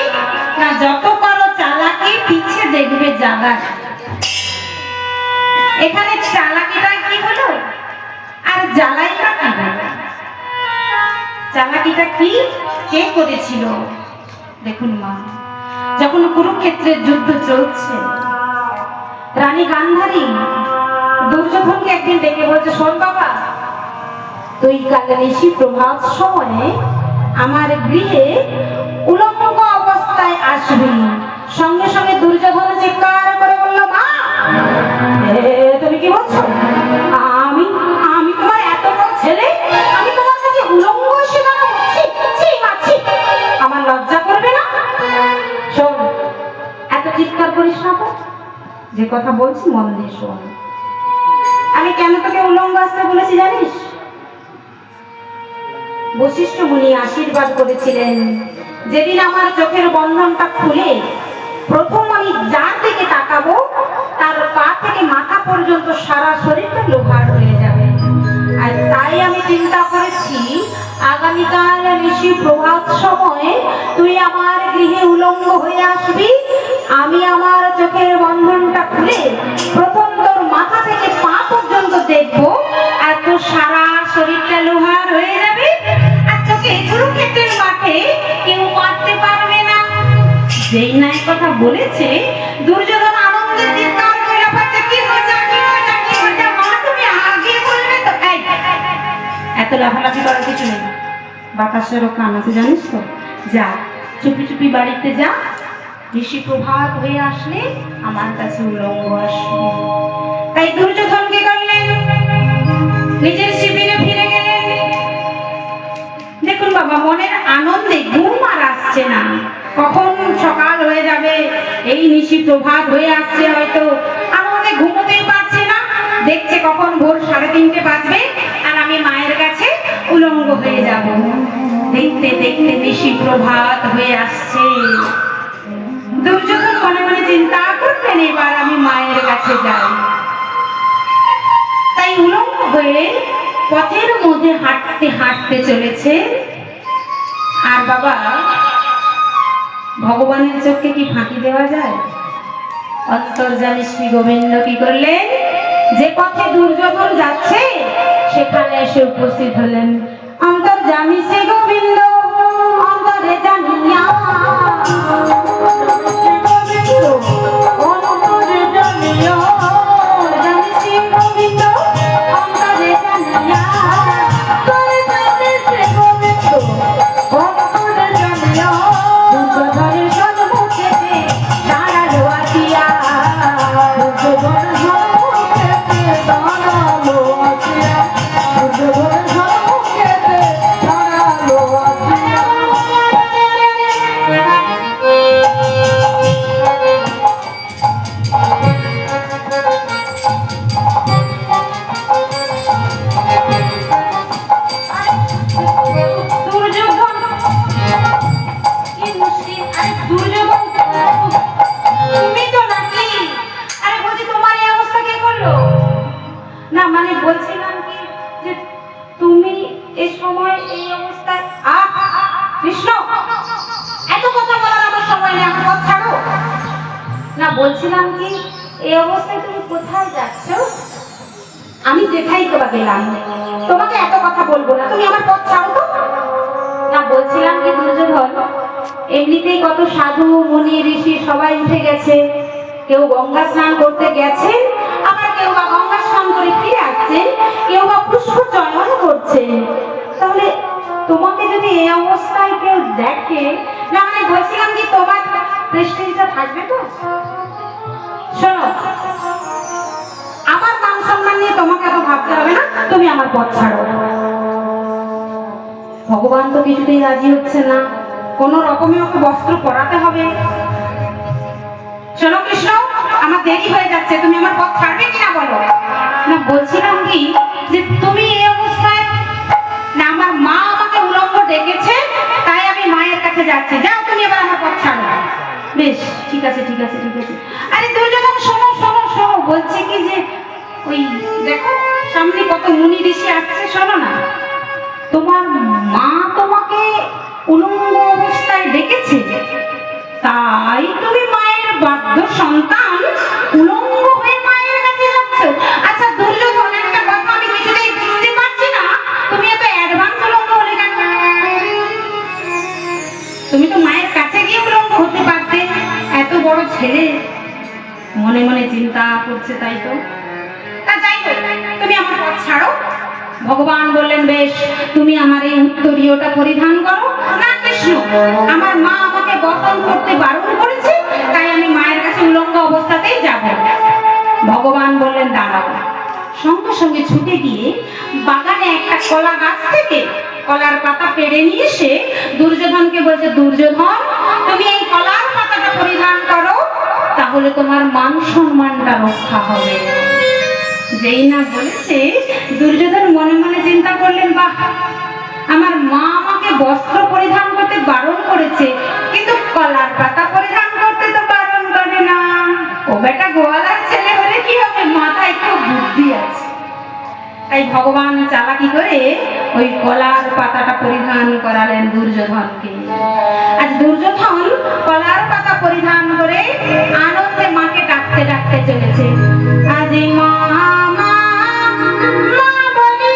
না, যত করো চালাকি পিছে দেখবে জাগা। এখানে চালাকিটা কি হলো আর জ্বালাইটা কি হলো? চালাকিটা কি কে করেছিল? দেখুন মা, যখন কুরুক্ষেত্রের যুদ্ধ চলছে, রানী গান্ধারী দুর্যোধনকে একদিন ডেকে বলছে, শোন বাবা, তুই কাল নিশি প্রভাত সময়ে আমার গৃহে উলঙ্গ অবস্থায় আসবি। সঙ্গে সঙ্গে দুর্যোধন চিৎকার করে বলল, মা তুমি কি বলছো? আমি আমি তোমার এত বড় ছেলে, আমি তোমার কাছে উলঙ্গ শেখানো হচ্ছি? আমার লজ্জা করবে না? শোন, এত চিৎকার করিস না তো, যে কথা বলছি মন দিয়ে শোন। আমি কেন তোকে উলঙ্গ আসতে বলেছি জানিস? বশিষ্ঠ মুনি আশীর্বাদ করেছিলেন, যেদিন আমার চোখের বন্ধনটা খুলে প্রথম আমি যার দিকে তাকাবো, তার পা থেকে মাথা পর্যন্ত সারা শরীরটা লোহার হয়ে যাবে। আর তাই আমি চিন্তা করেছি, আগামীকাল নিশি প্রভাত সময়ে তুই আমার গৃহে উলঙ্গ হয়ে আসবি। আমি আমার চোখের বন্ধনটা খুলে প্রথম তোর মাথা থেকে পা পর্যন্ত দেখবো, আর তোর সারা শরীরটা লোহার হয়ে যাবে। আর তোকে কুরুক্ষেত্রের মাঠে কেউ মারতে পারবে না। যেই নাই কথা বলেছে, দুর্যোধন আনন্দে চিৎকার করে লাফাচ্ছে, কি হয়েছে? মা তুমি আগে বলবে তো। এত লাফালাফি করার কিছু নেই, বাতাসেরও কান আছে জানিস তো। যা, চুপি চুপি বাড়িতে যা, ঋষি প্রভাত হয়ে আসলে আমার কাছে উলঙ্গ আসবে। তাই দুর্যোধন কি করলেন? নিজের শিবিরে ফিরে গেলেন। দেখুন বাবা, মনের আনন্দে ঘুম আর আসছে না। কখন সকাল হয়ে যাবে, এই নিশি প্রভাত হয়ে আসছে, হয়তো আনন্দে ঘুমোতেই পারছে না। দেখছে কখন ভোর 3:30 বাজবে, আর আমি মায়ের কাছে উলঙ্গ হয়ে যাব। দেখতে দেখতে নিশি প্রভাত হয়ে আসছে। দুর্যোধন মনে মনে চিন্তা করলেন, এবার আমি মায়ের কাছে যাই। তাই উলঙ্গ হয়ে পথের মধ্যে হাঁটতে হাঁটতে চলেছে। আর বাবা, ভগবানের চোখে কি ফাঁকি দেওয়া যায়? অন্তর্যামী শ্রী গোবিন্দ কি করলেন? যে পথে দুর্যোধন যাচ্ছে সেখানে এসে উপস্থিত হলেন। অন্তর্যামী শ্রী গোবিন্দ অন্তরে জানিয়া, অন্তরে জানিয়া, শ্রী গোবিন্দ অন্তরে জানিয়া, দুর্যোধনের সম্মুখে দাঁড়ালো আসিয়া, দুর্যোধনের সম্মুখে দাঁড়ালো আসিয়া, দুর্যোধনের সম্মুখে দাঁড়ালো আসিয়া। বলছিলাম কি যে তুমি এই সময় এই অবস্থায়, কৃষ্ণ এত কথা বলার আমার সময় নেই, আমার কথা ছাড়ো না। বলছিলাম কি, এই অবস্থায় তুমি কোথায় যাচ্ছ? আমি যেখানেই তোমাকে গেলাম, তোমাকে এত কথা বলবো না, তুমি আমার পথ ছাড়ো তো। না, বলছিলাম কি দুর্যোধন, এমনিতেই কত সাধু মুনি ঋষি সবাই উঠে গেছে, কেউ গঙ্গা স্নান করতে গেছে, আবার কেউ বা গঙ্গা স্নান করে ফিরে আসছে, কেউ বা পুষ্প চয়ন করছে। তাহলে তোমাকে যদি এই অবস্থায় কেউ দেখে, না মানে বলছিলাম কি তোমার প্রেস্টিজটা থাকবে তো? শোনো, আমার মান সম্মান নিয়ে তোমাকে এত ভাবতে হবে না, তুমি আমার পথ ছাড়ো। ভগবান তো কিছুতেই রাজি হচ্ছে না, কোন রকমে ওকে বস্ত্র পরাতে হবে। শোনো কৃষ্ণ, আমার দেরি হয়ে যাচ্ছে, তুমি আমার পথ ছাড়বে কিনা বলো। না বলছিলাম কি যে তুমি এই অবস্থায়, না আমার মা আমাকে উলঙ্গ ডেকেছে, তাই আমি মায়ের কাছে যাচ্ছি, যাও তুমি এবার আমার পথ ছাড়ো। বেশ ঠিক আছে ঠিক আছে ঠিক আছে। আরে দুর্যোধন শোনো শোনো শোনো, বলছে কি যে ওই দেখো সামনে কত মুনি ঋষি আসছে, শোনো না, তোমার মা তোমাকে উলঙ্গ অবস্থায় ডেকেছে, তাই তুমি মায়ের বাধ্য সন্তান উলঙ্গ হয়ে মায়ের কাছে যাচ্ছ। আচ্ছা দুর্যোধন, একটা কথা আমি কিছুতেই বুঝতে পারছি না, তুমি এত অ্যাডভান্স উলঙ্গ হলে কেন? তুমি তো মায়ের কাছে গিয়ে উলঙ্গ হতে পারতে, এত বড় ছেলে মনে মনে চিন্তা করছে, তাই তো। তা যাই হোক, তুমি আমার পথ ছাড়ো। ভগবান বললেন বেশ, তুমি আমার এই উত্তরীয়টা পরিধান করো। না কৃষ্ণ, আমার মা আমাকে বরণ করতে বারণ করেছে, তাই আমি মায়ের কাছে উলঙ্গ অবস্থাতেই যাব। ভগবান বললেন দাঁড়াও। সঙ্গে সঙ্গে ছুটে গিয়ে বাগানে একটা কলা গাছ থেকে কলার পাতা পেড়ে নিয়ে এসে দুর্যোধনকে বলছে, দুর্যোধন তুমি এই কলার পাতাটা পরিধান করো, তাহলে তোমার মান সম্মানটা রক্ষা হবে। যেই না বলেছে, দুর্যোধন মনে মনে চিন্তা করলেন, বাহ, আমার মা আমাকে বস্ত্র পরিধান করতে বারণ করেছে, কিন্তু কলার পাতা পরিধান করতে তো বারণ করে না। ও বেটা গোয়ালার ছেলে হলে কি হবে, মাথায় খুব বুদ্ধি আছে। তাই ভগবান চালাকি করে ওই কলার পাতাটা পরিধান করালেন দুর্যোধনকে। আজ দুর্যোধন কলার পাতা পরিধান করে আনন্দে মাকে ডাকতে ডাকতে চলেছে। আজ মা মা মা বলে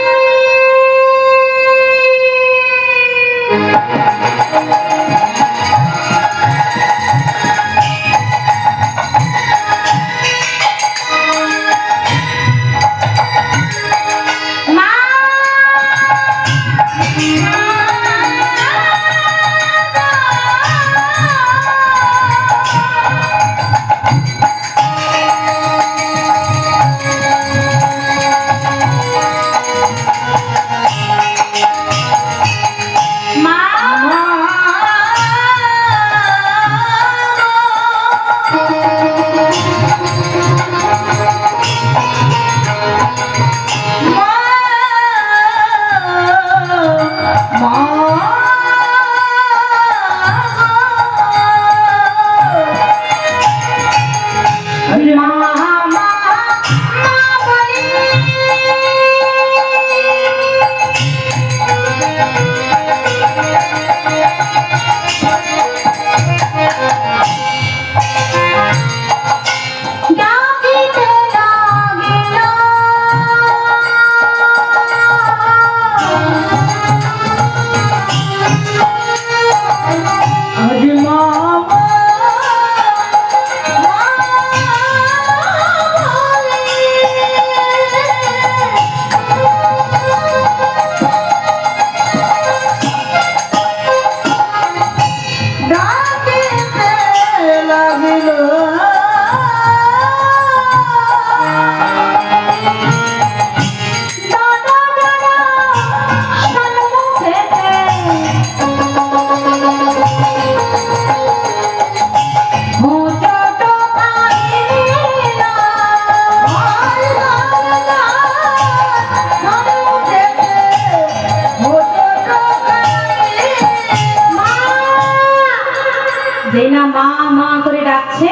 যেই না মা মা করে ডাকছে,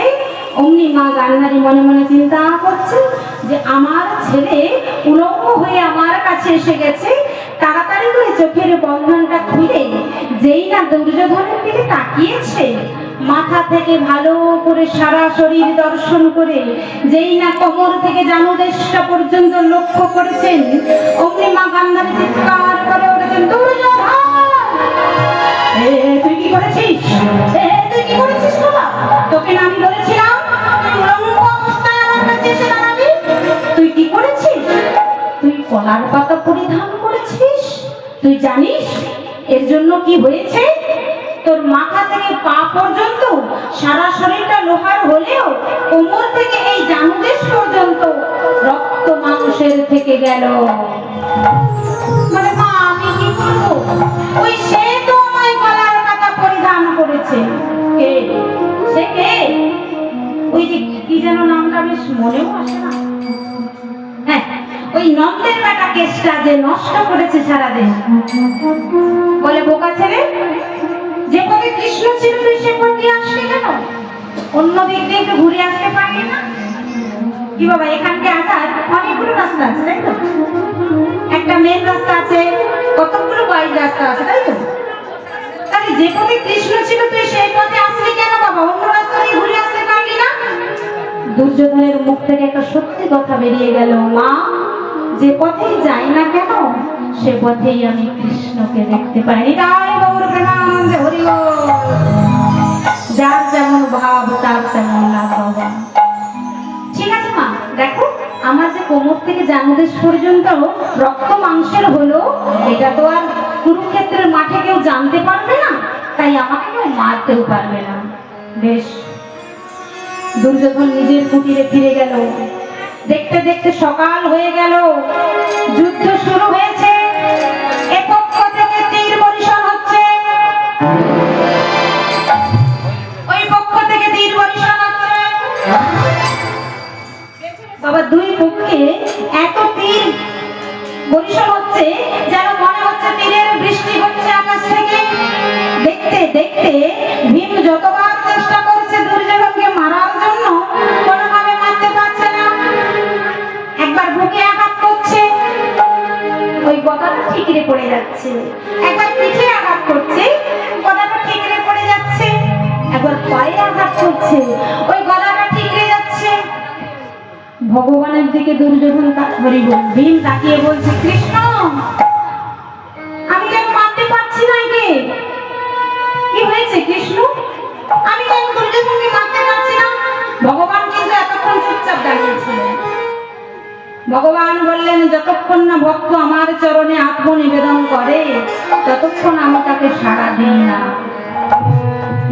অমনি মা গান্ধারী মনে মনে চিন্তা করছে যে আমার ছেলে উলঙ্গ হয়ে আমার কাছে এসে গেছে। তাড়াতাড়ি করে চোখের বন্ধনটা খুলে যেই না দুর্যোধনের দিকে তাকিয়েছে, মাথা থেকে ভালো করে সারা শরীর দর্শন করে যেই না কোমর থেকে জানুদেশটা পর্যন্ত লক্ষ্য করেছেন, অমনি মা গান্ধারী চিৎকার করে উঠেছেন, দুর্যোধন তুই কি করেছিস? তুই কি করেছিস বাবা? তোকে না আমি বলেছিলাম তুই উলঙ্গ অবস্থায় আমার কাছে এসে দাঁড়াবি? তুই কি করেছিস? তুই কলার পাতা পরিধান করেছিস। তুই জানিস এর জন্য কি হয়েছে? তোর মাথা থেকে পা পর্যন্ত সারা শরীরটা লোহার হলেও কোমর থেকে এই জানুদেশ পর্যন্ত রক্ত মাংসের থেকে গেল। মানে মা আমি কি করবো? ওই সে তো আমায় কলার পাতা পরিধান করেছে। কে? সে কে? ওই যে কি যেন নামটা বেশ মনেও আসে না। হ্যাঁ, ওই নন্দের বেটা কেসটা যে নষ্ট করেছে সারাদিন। বলে বোকা ছেলে, যে পথে কৃষ্ণ ছিল তুই সে পথ দিয়ে আসলি কেন? অন্য দিক দিয়ে একটু ঘুরে আসতে পারলি না? কি বাবা, এখানকে আসার অনেকগুলো রাস্তা আছে তাই তো? একটা মেন রাস্তা আছে, কতগুলো বাইক রাস্তা আছে তাই তো? তাহলে যে পথে কৃষ্ণ ছিল তুই সেই পথে আসলি কেন বাবা? অন্য রাস্তা দিয়ে ঘুরে আসতে পারলি না? দুর্যোধনের মুখ থেকে একটা সত্যি কথা বেরিয়ে গেল, মা, যে পথেই যাই না কেন সে পথেই আমি কৃষ্ণকে দেখতে পাই। তাই গৌর প্রেমানন্দে হরি বল। যার যেমন ভাব তার তেমন লাভ বাবা। ঠিক আছে মা, দেখো আমার যে কোমর থেকে জানুদেশ পর্যন্ত রক্ত মাংসের হলো, এটা তো আর কুরুক্ষেত্রের মাঠে কেউ জানতে পারবে না, তাই আমাকে কেউ মারতেও পারবে না। বেশ, দুর্যোধন নিজের কুটিরে ফিরে গেল। দেখতে দেখতে সকাল হয়ে গেল, যুদ্ধ শুরু হয়েছে। এ পক্ষ থেকে তীর বর্ষণ হচ্ছে, ওই পক্ষ থেকে তীর বর্ষণ হচ্ছে। বাবা, দুই পক্ষে এত তীর বর্ষণ হচ্ছে যেন মনে হচ্ছে তীরের বৃষ্টি হচ্ছে আকাশ থেকে। দেখতে দেখতে ভীম যতবার চেষ্টা করছে দুর্যোধনকে মারার জন্য, কোনোভাবে মারতে পারছে না। একবার বুকে আঘাত করছে, ওই গদাটা ঠিকরে পড়ে যাচ্ছে। একবার পিঠে আঘাত করছে, গদাটা ঠিকরে পড়ে যাচ্ছে। একবার পায়ে আঘাত করছে, ওই গদাটা ঠিকরে যাচ্ছে। ভগবানের দিকে দুর্যোধন ভীম তাকিয়ে বলছে, কৃষ্ণ, আমি কেন মারতে পারছি না একে? কি হয়েছে কৃষ্ণ? আমি কেন দুর্যোধনকে মারতে পারছি না? ভগবান কিন্তু এতক্ষণ চুপচাপ দাঁড়িয়েছিলেন। ভগবান বললেন, যতক্ষণ না ভক্ত আমার চরণে আত্মনিবেদন করে ততক্ষণ আমি তাকে সাড়া দিই না।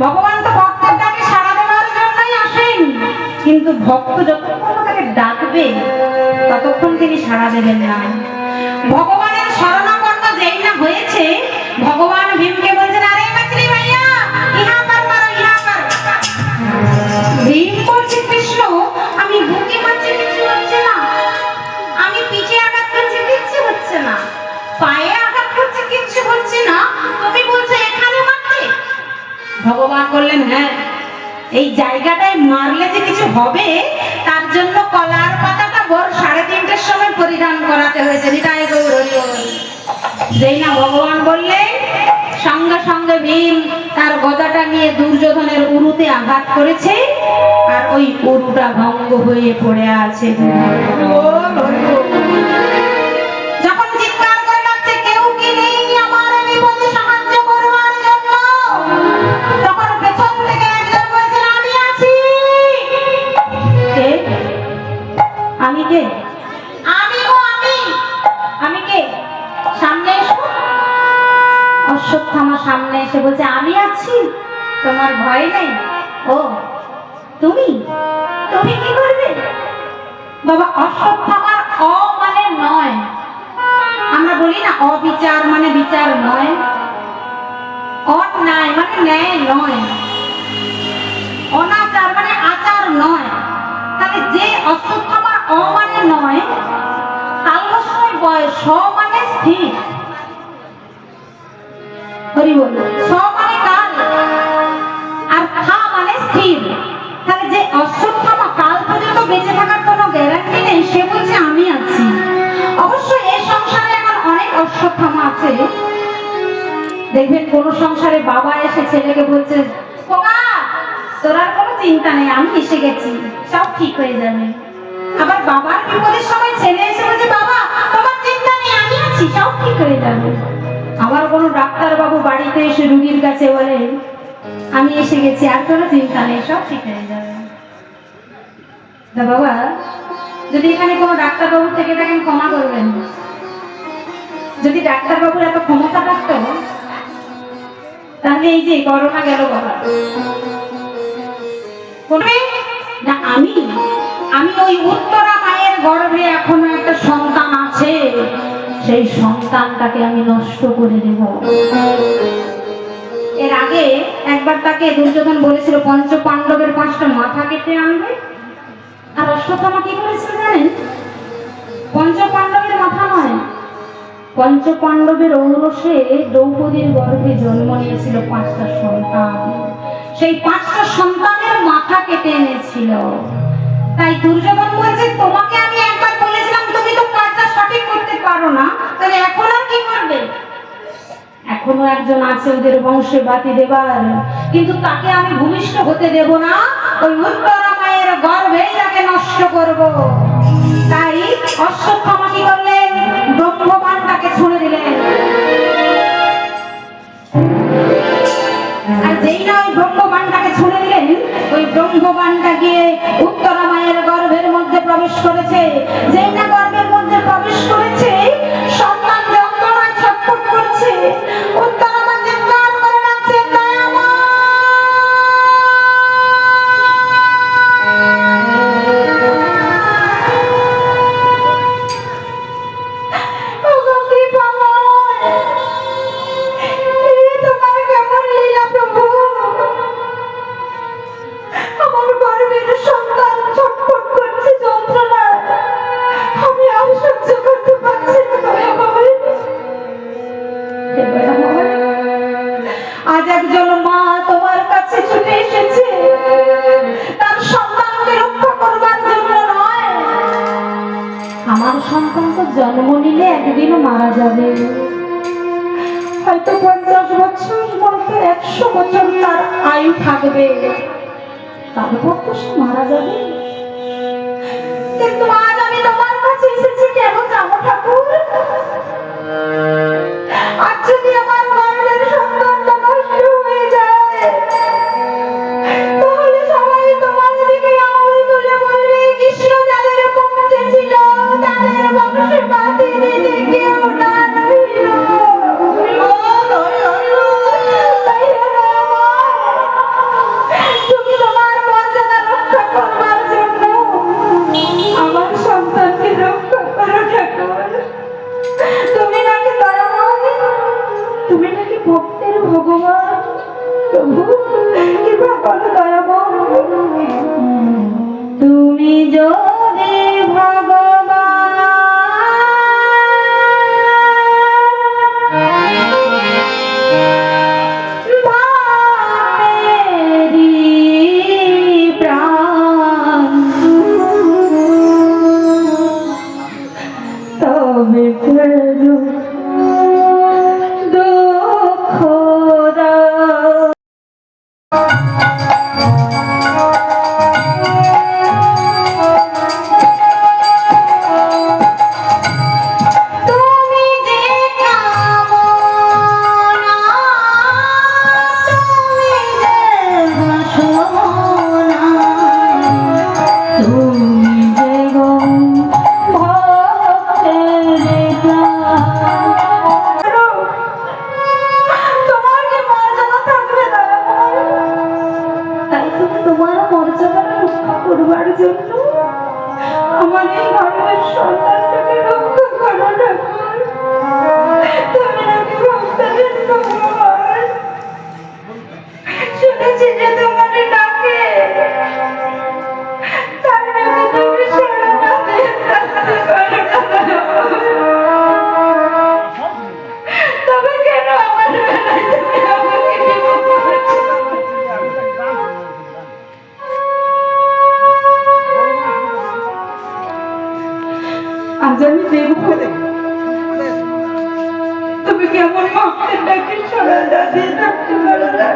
ভগবান তো ভক্তের ডাকে সাড়া দেওয়ার জন্যই আসেন, কিন্তু ভক্ত যতক্ষণ তাকে ডাকবে ততক্ষণ তিনি সাড়া দেবেন না। ভগবানের শরণাপন্ন যেই না হয়েছে, ভগবান ভীমকে বলছেন, আরে মাছলি ভাইয়া, ইহা পার মারো, ইহা পার। ভীম বলছে, কৃষ্ণ, আমি বুকে মারছি, কিছু হচ্ছে না। আমি পিঠে আঘাত করছি, কিচ্ছু হচ্ছে না। পায়ে আঘাত করছি, কিচ্ছু হচ্ছে না। তুমি বলছো এখানে মারতে? ভগবান বললেন, হ্যাঁ, এই জায়গাটায় মারলে যে কিছু হবে তার জন্য কলার পাতাটা ভোর 3:30টার সময় পরিধান করাতে হয়েছে। নিতাই গৌর হরি বল। যেই না ভগবান বললেন, সঙ্গে সঙ্গে ভীম তার গদাটা নিয়ে দুর্যোধনের উরুতে আঘাত করেছে, আর ওই উরুটা ভঙ্গ হয়ে পড়ে আছে। যখন চিৎকার করে ডাকছে, কেউ কি নেই আমার বিপদে সাহায্য করবার জন্য, তখন পেছন থেকে একজন বলছেন, আমি আছি। কে? আমি কে? আমি গো, আমি কে? সামনে এসো। অশ্বত্থামা সামনে এসে বলছে, আমি আছি, তোমার ভয় নেই? ও, তুমি তুমি কি করবে বাবা? অশ্বত্থামার অ মানে নয়। আমরা বলি না অবিচার মানে বিচার নয়, অন্যায় মানে ন্যায় নয়, অনাচার মানে আচার নয়। তাহলে যে অশ্বত্থামার অ মানে নয়, তালবস্যই বয়, স মানে স্থির। হরি বল। স মানে কাল, আর থা মানে স্থির। তাহলে যে অশ্বত্থামা কাল পর্যন্ত বেঁচে থাকার কোনো গ্যারান্টি নেই, সে বলছে আমি আছি। অবশ্য এই সংসারে এখন অনেক অশ্বত্থামা আছে। দেখবেন কোন সংসারে বাবা এসে ছেলেকে বলছে, বাবা তোর আর কোনো চিন্তা নেই, আমি এসে গেছি, সব ঠিক হয়ে যাবে। আবার বাবার বিপদের সময় ছেলে এসে বলছে, বাবা তোমার চিন্তা নেই, আমি আছি, সব ঠিক হয়ে যাবে। আবার কোনো ডাক্তার বাবু বাড়িতে এসে রুগীর কাছে বলে, আমি এসে গেছি, আর কোনো চিন্তা নেই, সব ঠিক হয়ে যাবে। বাবা, যদি এখানে কোনো ডাক্তার বাবু থেকে থাকেন ক্ষমা করবেন। যদি ডাক্তার বাবুর এত ক্ষমতা থাকতো, তাহলে এই যে করোনা গেল বাবা। না, আমি ওই উত্তরা মায়ের গর্ভে এখনো একটা সন্তান আছে, সেই সন্তানটাকে আমি নষ্ট করে দেব। এর আগে একবার তাকে দুর্যোধন বলেছিল, পঞ্চ পাণ্ডবের 5টা মাথা কেটে আনবে, অশ্বত্থামা কি করেছিল জানেন? পঞ্চপাণ্ডবের মাথা নয়, পঞ্চপাণ্ডবের ঔরসে দ্রৌপদীর গর্ভে জন্ম নিয়েছিল 5টা সন্তান। সেই 5টা সন্তানের মাথা কেটে এনেছিল। তাই দুর্যোধন বলছে, তোমাকে আমি একবার বলেছিলাম তুমি তো কাজটা সঠিক করতে পারো না, তাহলে এখন আর কি করবে? এখনো একজন আছে ওদের বংশে বাতি দেবার, কিন্তু তাকে আমি ভূমিষ্ঠ হতে দেব না। ওই উত্তরা মায়ের গর্ভেই তাকে নষ্ট করব। তাই অশ্বত্থামা কি করলেন? ব্রহ্মবাণটাকে ছুঁড়ে দিলেন। আর যেই না ওই ব্রহ্মবাণটাকে ছুঁড়ে দিলেন, ওই ব্রহ্মবাণটা গিয়ে উত্তরা মায়ের গর্ভের মধ্যে প্রবেশ করেছে। যেই না গর্ভের মধ্যে প্রবেশ করেছে, সন্তান যন্ত্রণায় ছটফট করছে। উত্তরা মা চিৎকার করে ডাকছে, দয়ামা! ওগো কৃপাময়! এই তোমার কেমন লীলা প্রভু! আমার গর্ভের সন্তান ছটফট করছে যন্ত্রণায়, আমি আর সহ্য করতে পারছি না দয়াময়। হে দয়াময়, আজ একজন মা তোমার কাছে ছুটে এসেছে তার সন্তানকে রক্ষা করবার জন্য নয়। আমার সন্তান তো জন্ম নিলে একদিন মারা যাবে, হয়তো 50 বছর, নয়তো 100 বছর তার আয়ু থাকবে, তারপর তো সে মারা যাবে। কিন্তু আজ আমি তোমার কাছে এসেছি কেন জানো ঠাকুর? আজ যদি আমার গর্ভের সন্তানটা নষ্ট হয়ে যায়, তাহলে সবাই তোমার দিকে আঙুল তুলে বলবে, কৃষ্ণ যাদের পৌঁছে ছিল তাদের বংশে বাতি দিতে কেউ না রইল। তুমি তোমার মর্যাদা রক্ষা করবার জন্য আমার সন্তানকে রক্ষা করো ঠাকুর। তুমি নাকি দয়াময়, তুমি নাকি ভক্তের ভগবান। প্রভু কৃপা করো দয়াময়। তুমি যদি তবে করো দুঃখ দাও। তুমি যে কামনা, তুমি যে বাসনা, তুমি যে ভক্তের প্রাণ। তোমার কি মর্যাদা থাকবে না? তাই তুমি তোমার মর্যাদা রক্ষা করবার জন্য আমার এই গর্ভের সন্তানটাকে রক্ষা করো ঠাকুর। তুমি নাকি ভক্তদের ভগবান, শুনেছি যে তোমার ডাকে তার নাকি তুমি সারা না দিয়ে থাকতে পারো না। তবে কেন আমার বেলায় তুমি আমাকে বিমুখ করেছো? আজ আমি দেখব তুমি কেমন ভক্তের ডাকে সারা না দিয়ে থাকতে পারো না।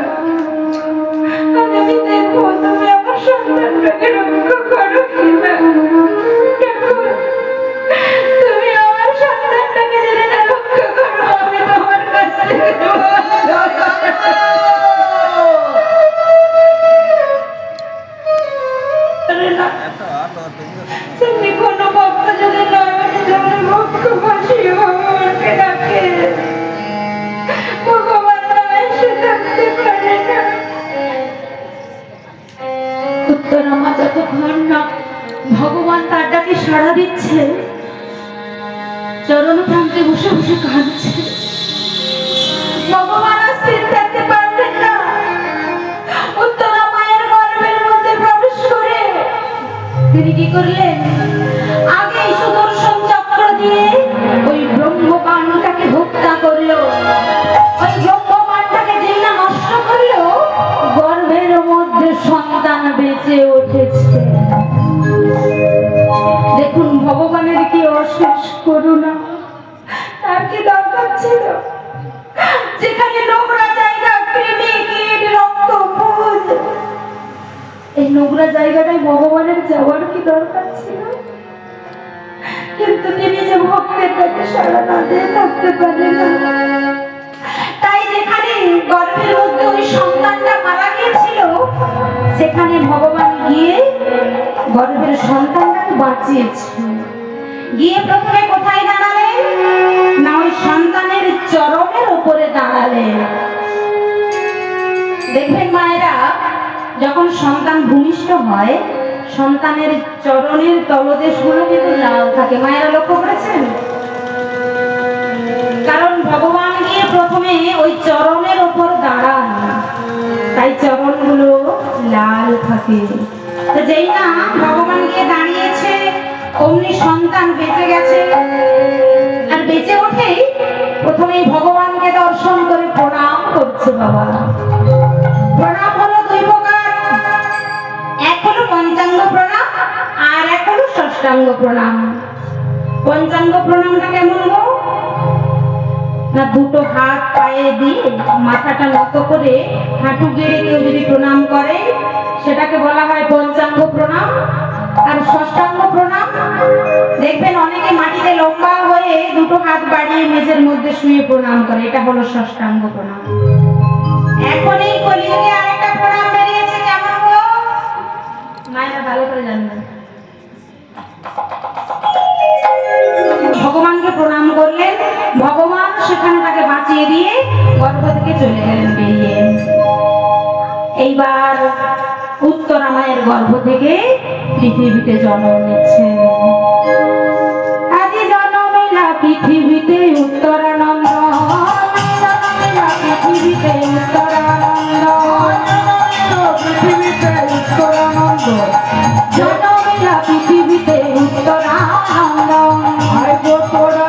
আজ আমি দেখব তুমি আমার সন্তানটাকে রক্ষা করো কিনা। ঠাকুর, তুমি আমার সন্তানটাকে যদি না রক্ষা করো, আমি তোমার কাছে তুমি কোনো ভক্ত যদি নয়নে জলে ভক্ত ভাসিয়ে ভগবানকে ডাকে, ভগবান না এসে থাকতে পারে না। উত্তরা মা যতক্ষণ না ভগবান তার ডাকে সাড়া দিচ্ছে, চরণ প্রান্তে বসে বসে কাঁদছে। ভগবান আর স্থির থাকতে পারলেন না। উত্তরা মায়ের গর্ভের মধ্যে প্রবেশ করে তিনি কি করলেন? আগে সুদর্শন চক্র দিয়ে ওই ব্রহ্মবাণটাকে হত্যা করলো। ওই ব্রহ্মবাণটাকে যেই না নষ্ট করলো, গর্ভের মধ্যে সন্তান বেঁচে উঠেছে। দেখুন ভগবানের কি অশেষ করুণা। তার কি দরকার ছিল যেখানে নোংরা জায়গা, কৃমি কীট, রক্ত পুঁজ, এই নোংরা জায়গাটায় ভগবানের যাওয়ার কি দরকার ছিল? কিন্তু তিনি যে ভক্তের কাছে সাড়া না দিয়ে থাকতে পারেন না। তাই যেখানে গর্ভের মধ্যে ওই সন্তানটা মারা গিয়েছিল, সেখানে ভগবান গিয়ে গর্ভের সন্তানটাকে বাঁচিয়েছে। গিয়ে প্রথমে কোথায় দাঁড়ালেন? না ওই সন্তানের চরণের উপরে দাঁড়ালেন। দেখবেন মায়েরা, যখন সন্তান ভূমিষ্ঠ হয়, সন্তানের চরণের তলদেশগুলো কিন্তু লাল থাকে। মায়েরা লক্ষ্য করেছেন? কারণ ভগবান গিয়ে প্রথমে ওই চরণের উপর দাঁড়ান, তাই চরণগুলো লাল থাকে। তো যেই না ভগবান গিয়ে দাঁড়িয়েছে, অমনি সন্তান বেঁচে গেছে। আর বেঁচে উঠেই প্রথমেই ভগবানকে দর্শন করে প্রণাম করছে। বাবা, প্রণাম হলো দুই প্রকার, এক হলো পঞ্চাঙ্গ প্রণাম আর এক হলো ষষ্ঠাঙ্গ প্রণাম। পঞ্চাঙ্গ প্রণামটা কেমন গো? না দুটো হাত পায়ে দিয়ে মাথাটা নত করে হাঁটু গেড়ে কেউ যদি প্রণাম করে, সেটাকে বলা হয় পঞ্চাঙ্গ প্রণাম। আর ষষ্ঠাঙ্গ প্রণাম, দেখবেন অনেকে মাটিতে লম্বা হয়ে দুটো হাত বাড়িয়ে মেঝের মধ্যে শুয়ে প্রণাম করে, এটা হলো ষষ্ঠাঙ্গ প্রণাম। এখন এই কলিযুগে আরেকটা প্রণাম বেরিয়েছে, কেমন গো? মায়েরা ভালো করে জানবেন। ভগবানকে প্রণাম করলেন, ভগবান সেখানে তাকে বাঁচিয়ে দিয়ে গর্ভ থেকে চলে গেলেন বেরিয়ে। এইবার উত্তরা মায়ের গর্ভ থেকে পৃথিবীতে জন্ম নিচ্ছে। আজি জন্মিলা পৃথিবীতে উত্তরানন্দ, জন্মিলা পৃথিবীতে উত্তরানন্দ, পৃথিবীতে উত্তরানন্দ, জন্মিলা পৃথিবীতে উত্তরানন্দ। তোরা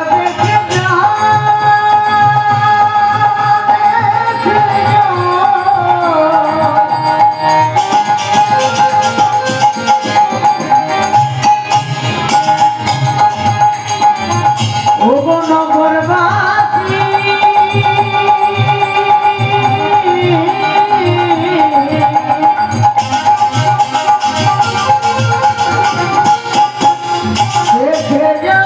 দেখে যা,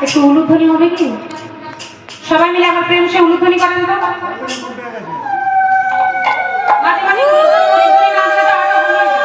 একটু উলুধ্বনি হবে কি? সবাই মিলে আমার প্রেম সে উলুধ্বনি করেন তো। মাঝে মাঝে উলুধ্বনি না দিলে তো আরো ভুলে যায়।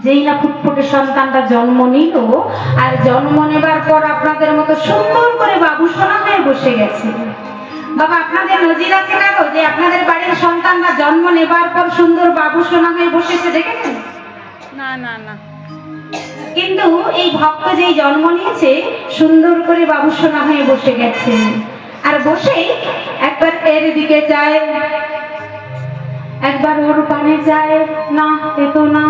যেই না ফুটফুটে সন্তানটা জন্ম নিল, আর জন্ম নেবার নেবার পর আপনাদের মতো সুন্দর করে বাবু সোনা হয়ে বসে গেছে। বাবা, আপনাদের নজির আছে না গো যে আপনাদের বাড়ির সন্তানরা জন্ম নেবার পর সুন্দর বাবু সোনা হয়ে বসেছে, দেখেছেন? না না না, কিন্তু এই ভক্ত যেই জন্ম নিয়েছে সুন্দর করে বাবু সোনা হয়ে বসে গেছে। আর বসে একবার এর দিকে যায়, একবার ওর পানে যায়, না এ তো না,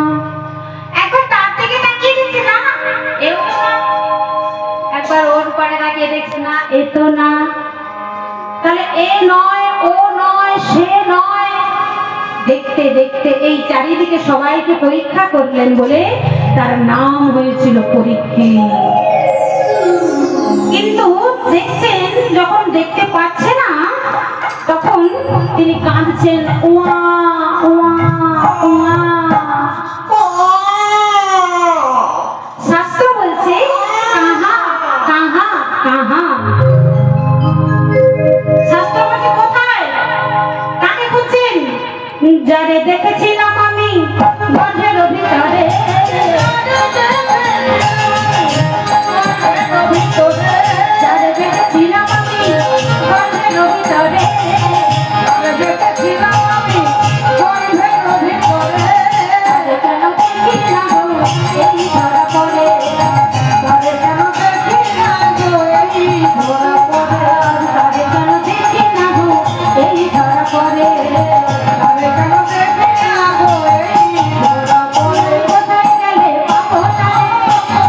একবার তার দিকে তাকিয়ে দিচ্ছে, না এও না, একবার ওর পানে তাকিয়ে দেখছে, না এ তো না। তাহলে এ নয়, ও নয়, সে নয়। দেখতে দেখতে এই চারিদিকে সবাইকে পরীক্ষা করলেন বলে তার নাম হয়েছিল পরীক্ষিত। কিন্তু দেখছেন যখন দেখতে পাচ্ছে না তখন তিনি কাঁদছেন, ওয়া ওয়া ওয়া। শাস্ত্র বলছে কাহা কাহা কাহা। শাস্ত্র বলছে কোথায়, কাকে খুঁজছেন? যারে দেখেছিলাম আমি গর্ভের ভিতরে, যারে দেখেছিলাম আমি গর্ভের ভিতরে, দেখেছিলাম আমি গর্ভের ভিতরে, কেন দেখি না গো এই ধরা পড়ে, কেন দেখি না গো এই ধরা পড়ে, কেন দেখি না গো এই ধরা পড়ে, কেন দেখি না গো এই ধরা পড়ে। কোথায় গেলে পাবো তারে, কোথায়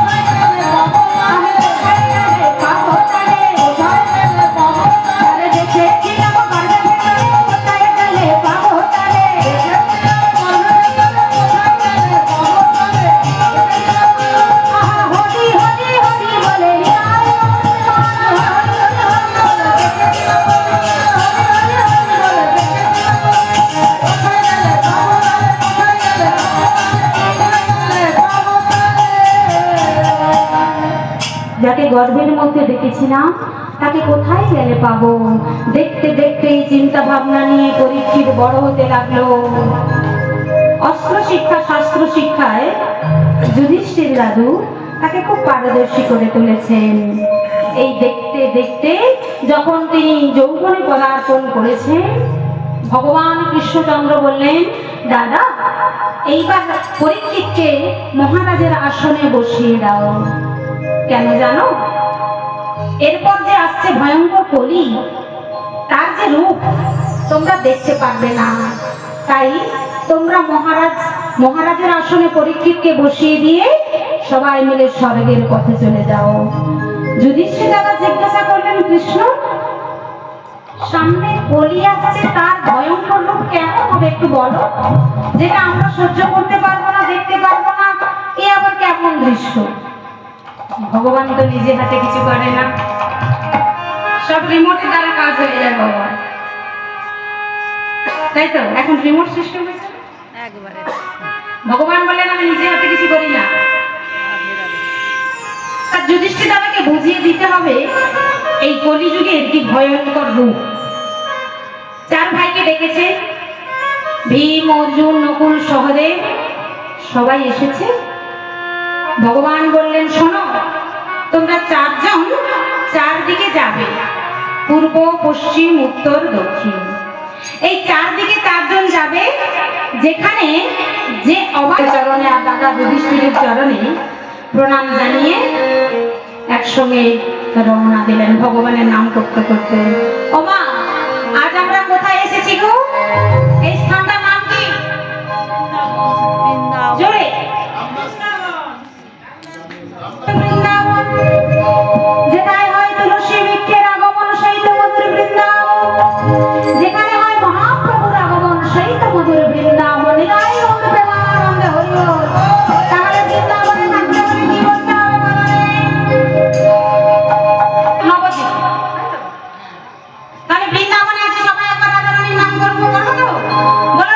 গেলে পাবো তারে, কোথায় গেলে পাবো তারে, কোথায় গেলে পাবো তারে, দেখেছিলাম গর্ভের ভিতরে, কোথায় গেলে পাবো তারে, আহা হরি হরি হরি বলে আয় যাকে গর্ভের মধ্যে দেখেছিলাম তাকে কোথায় গেলে পাবো। দেখতে দেখতে এই চিন্তা ভাবনা নিয়ে পরীক্ষিত বড় হতে লাগলো। অস্ত্র শিক্ষা শাস্ত্র শিক্ষায় যুধিষ্ঠির দাদু তাকে খুব পারদর্শী করে তুলেছেন। এই দেখতে দেখতে যখন তিনি যৌবনে পদার্পণ করেছেন, ভগবান কৃষ্ণচন্দ্র বললেন, দাদা এইবার পরীক্ষিতকে মহারাজের আসনে বসিয়ে দাও। কেন জানো? এরপর যে আসছে ভয়ঙ্কর কলি, তার যে রূপ তোমরা দেখতে পারবে না, তাই তোমরা মহারাজের আসনে পরীক্ষিতকে বসিয়ে দিয়ে সবাই মিলে স্বর্গের পথে চলে যাও। যুধিষ্ঠির দাদা জিজ্ঞাসা করলেন, কৃষ্ণ সামনে কলি আসছে, তার ভয়ঙ্কর রূপ কেমন হবে একটু বলো, যেটা আমরা সহ্য করতে পারবো না, দেখতে পারবো না, এ আবার কেমন দৃশ্য? ভগবান তো নিজে হাতে কিছু করে না, সব রিমোটের দ্বারা কাজ হয়ে যায় বাবা, তাই তো? এখন রিমোট সিস্টেম হয়েছে, একবারে ভগবান বলেন আমি নিজে হাতে কিছু করি না। তার যুধিষ্ঠির দাদাকে বুঝিয়ে দিতে হবে এই কলিযুগের কি ভয়ঙ্কর রূপ। চার ভাইকে ডেকেছে, ভীম, অর্জুন, নকুল, সহদেব সবাই এসেছে। ভগবান বললেন, শোনো তোমরা চারজন চারদিকে যাবে, পূর্ব, পশ্চিম, উত্তর, দক্ষিণ। এই চারদিকে চারজন যাবে, যেখানে যে অবাক চরণে আর দাদা যুধিষ্ঠিরের চরণে প্রণাম জানিয়ে একসঙ্গে রওনা দিলেন ভগবানের নাম করতে করতে। ওমা, আজ আমরা কোথায় এসেছি গো? এই স্থানটার নাম কি? জোরে বৃন্দাবন। যেটায় হয় তুলসী বৃক্ষের আগমন, সেই তো মধুর বৃন্দাবন। যেখানে হয় মহাপ্রভুর আগমন, সেই তো মধুর বৃন্দাবন। হৃদয় গৌর প্রেমানন্দে হরি বল। তাহলে বৃন্দাবনে থাকতে হলে কি করতে হবে বলো? নবদ্বীপ। তাহলে বৃন্দাবনে আছে, সবাই একবার রাধারানীর নাম করবো, করবো তো? বলো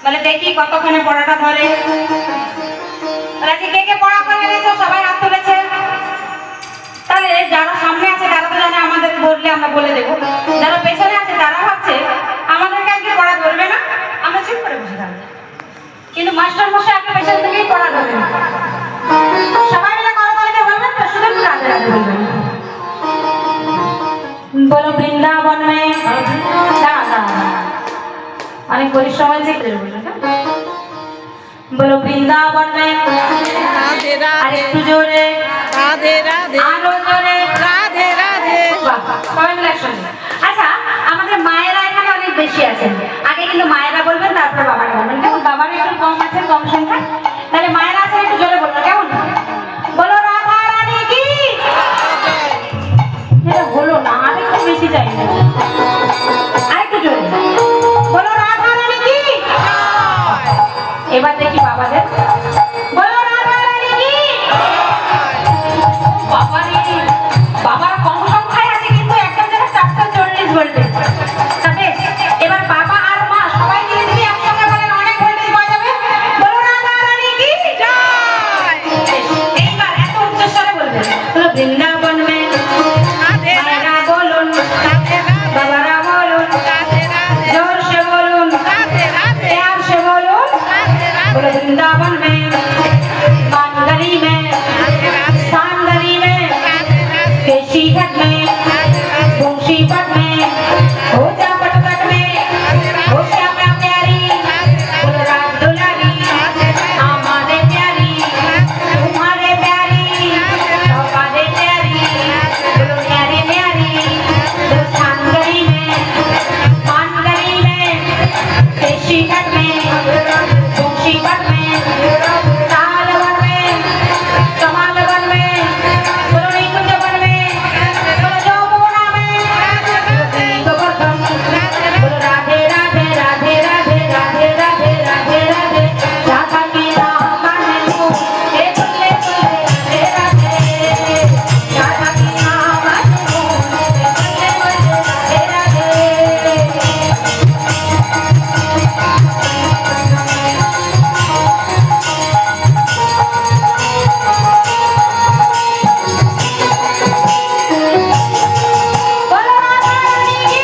বলে দেখি কতক্ষণে পড়াটা ধরে। বলে কে কে পড়া করে এনেছো? সবাই হাত তুলেছে। তাহলে যারা সামনে আছে তারা তো জানে আমাদের বললে আমরা বলে দেবো, যারা পেছনে আছে তারা ভাবছে আমাদেরকে আজকে পড়া ধরবে না, আমরা চুপ করে বসে থাকবো। কিন্তু মাস্টার মশাই আগে পেছন থেকেই পড়া ধরবে না। সবাই মিলে কথা বলতে বলবেন তো, শুধু একটু রাধে রাধে বলবেন। বলো বৃন্দাবন মে, অনেক পরিশ্রম হয়েছে। বলো বৃন্দাবন মে, আর একটু জোরে, আরো জোরে। বাহ, সবাই মিলে একসঙ্গে। আচ্ছা, আমাদের মায়েরা এখানে অনেক বেশি আছেন। আগে কিন্তু মায়েরা বলবেন, তারপরে বাবারা বলবেন। কেমন? বাবারা একটু কম আছে, কম সংখ্যা। তাহলে মায়েরা আছেন, একটু জোরে বলবো। কেমন? বলো রাধা রানী কি। এটা হলো না, আর একটু বেশি চাই। আরেকটু জোরে বলো রাধা রানী কি। এবার দেখি বাবাদের। বলো রাধা রানী কি। বাবারে, বাবার কম সংখ্যায় আছে কিন্তু একদম যেন 440 ভোল্টেজ। তবে এবার বাবা আর মা সবাই মিলে যদি একসঙ্গে বলেন অনেক ভোল্টেজ পাওয়া যাবে। বলো রাধা রানী কি জয়। এইবার এত উচ্চস্বরে বলবেন। বলো বৃন্দাবন মে, মায়েরা বলুন, বাবারা বলুন, जोर से बोलूं, प्यार से बोलूं। बोलो वृंदावन में, मानगरी में, सांगरी में, केशीघाट में, बंशीपट में, ओजा पटपट में, ओ श्यामा प्यारी, बोलो रात दुलारी, हमारे प्यारी, तुम्हारे प्यारी, हमारे प्यारी, बोलो प्यारी प्यारी। बोलो सांगरी में, मानगरी में, केशीघाट में, बंशीपट में, तालवन में, कमालवन में, बोलो निकुंजवन में, बोलो जमुना में, गोवर्धन। बोलो राधे राधे राधे राधे राधे राधे राधे राधे। राधा की नाम को हे बोले बोले राधे राधे। राधा की नाम को हे बोले बोले राधे राधे। बोलो राधा रानी की।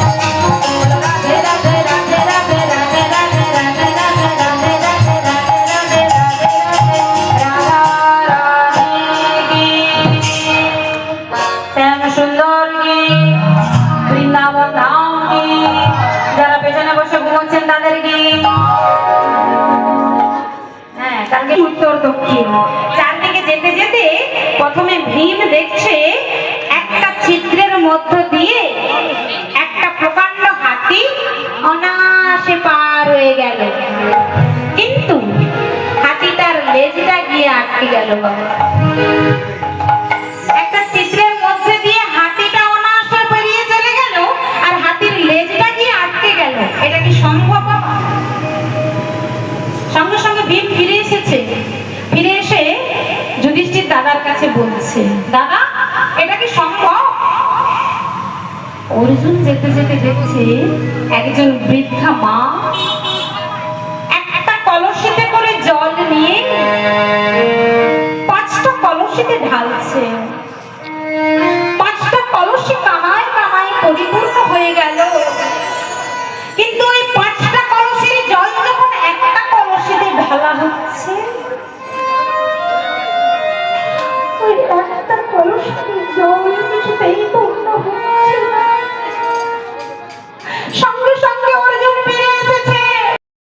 बोलो राधे राधे राधे राधे राधे राधे राधे राधे राधे राधे राधे राधे राधे राधा रानी की। শ্যাম সুন্দর কি, বৃন্দাবন ধাম কি, যারা পেছনে বসে ঘুমোচ্ছেন তাদের কি। হ্যাঁ, কালকে উত্তর দক্ষিণ চারদিকে যেতে যেতে প্রথমে ভীম দেখছে একটা ছিদ্রের মধ্য দিয়ে একটা প্রকাণ্ড হাতি অনায়াসে পার হয়ে গেল, কিন্তু হাতিটার লেজটা গিয়ে আটকে গেল। বাবা, একটা ছিদ্রের মধ্যে দিয়ে হাতিটা অনায়াসে পেরিয়ে চলে গেল, আর হাতির লেজটা গিয়ে আটকে গেল। এটা কি সম্ভব? সঙ্গে সঙ্গে ভীম ফিরে এসেছে। ফিরে এসে যুধিষ্ঠির দাদার কাছে বলছে, দাদা এটা কি সম্ভব? অর্জুন যেতে যেতে দেখছে একজন বৃদ্ধা মা একটা কলসিতে করে জল নিয়ে 5টা কলসিতে ঢালছে। 5টা কলসি কানায় কানায় পরিপূর্ণ হয়ে গেল, কিন্তু ওই 5টা কলসির জল যখন একটা কলসিতে ঢালা হচ্ছে, ওই একটা কলসির জল কিছুতেই তো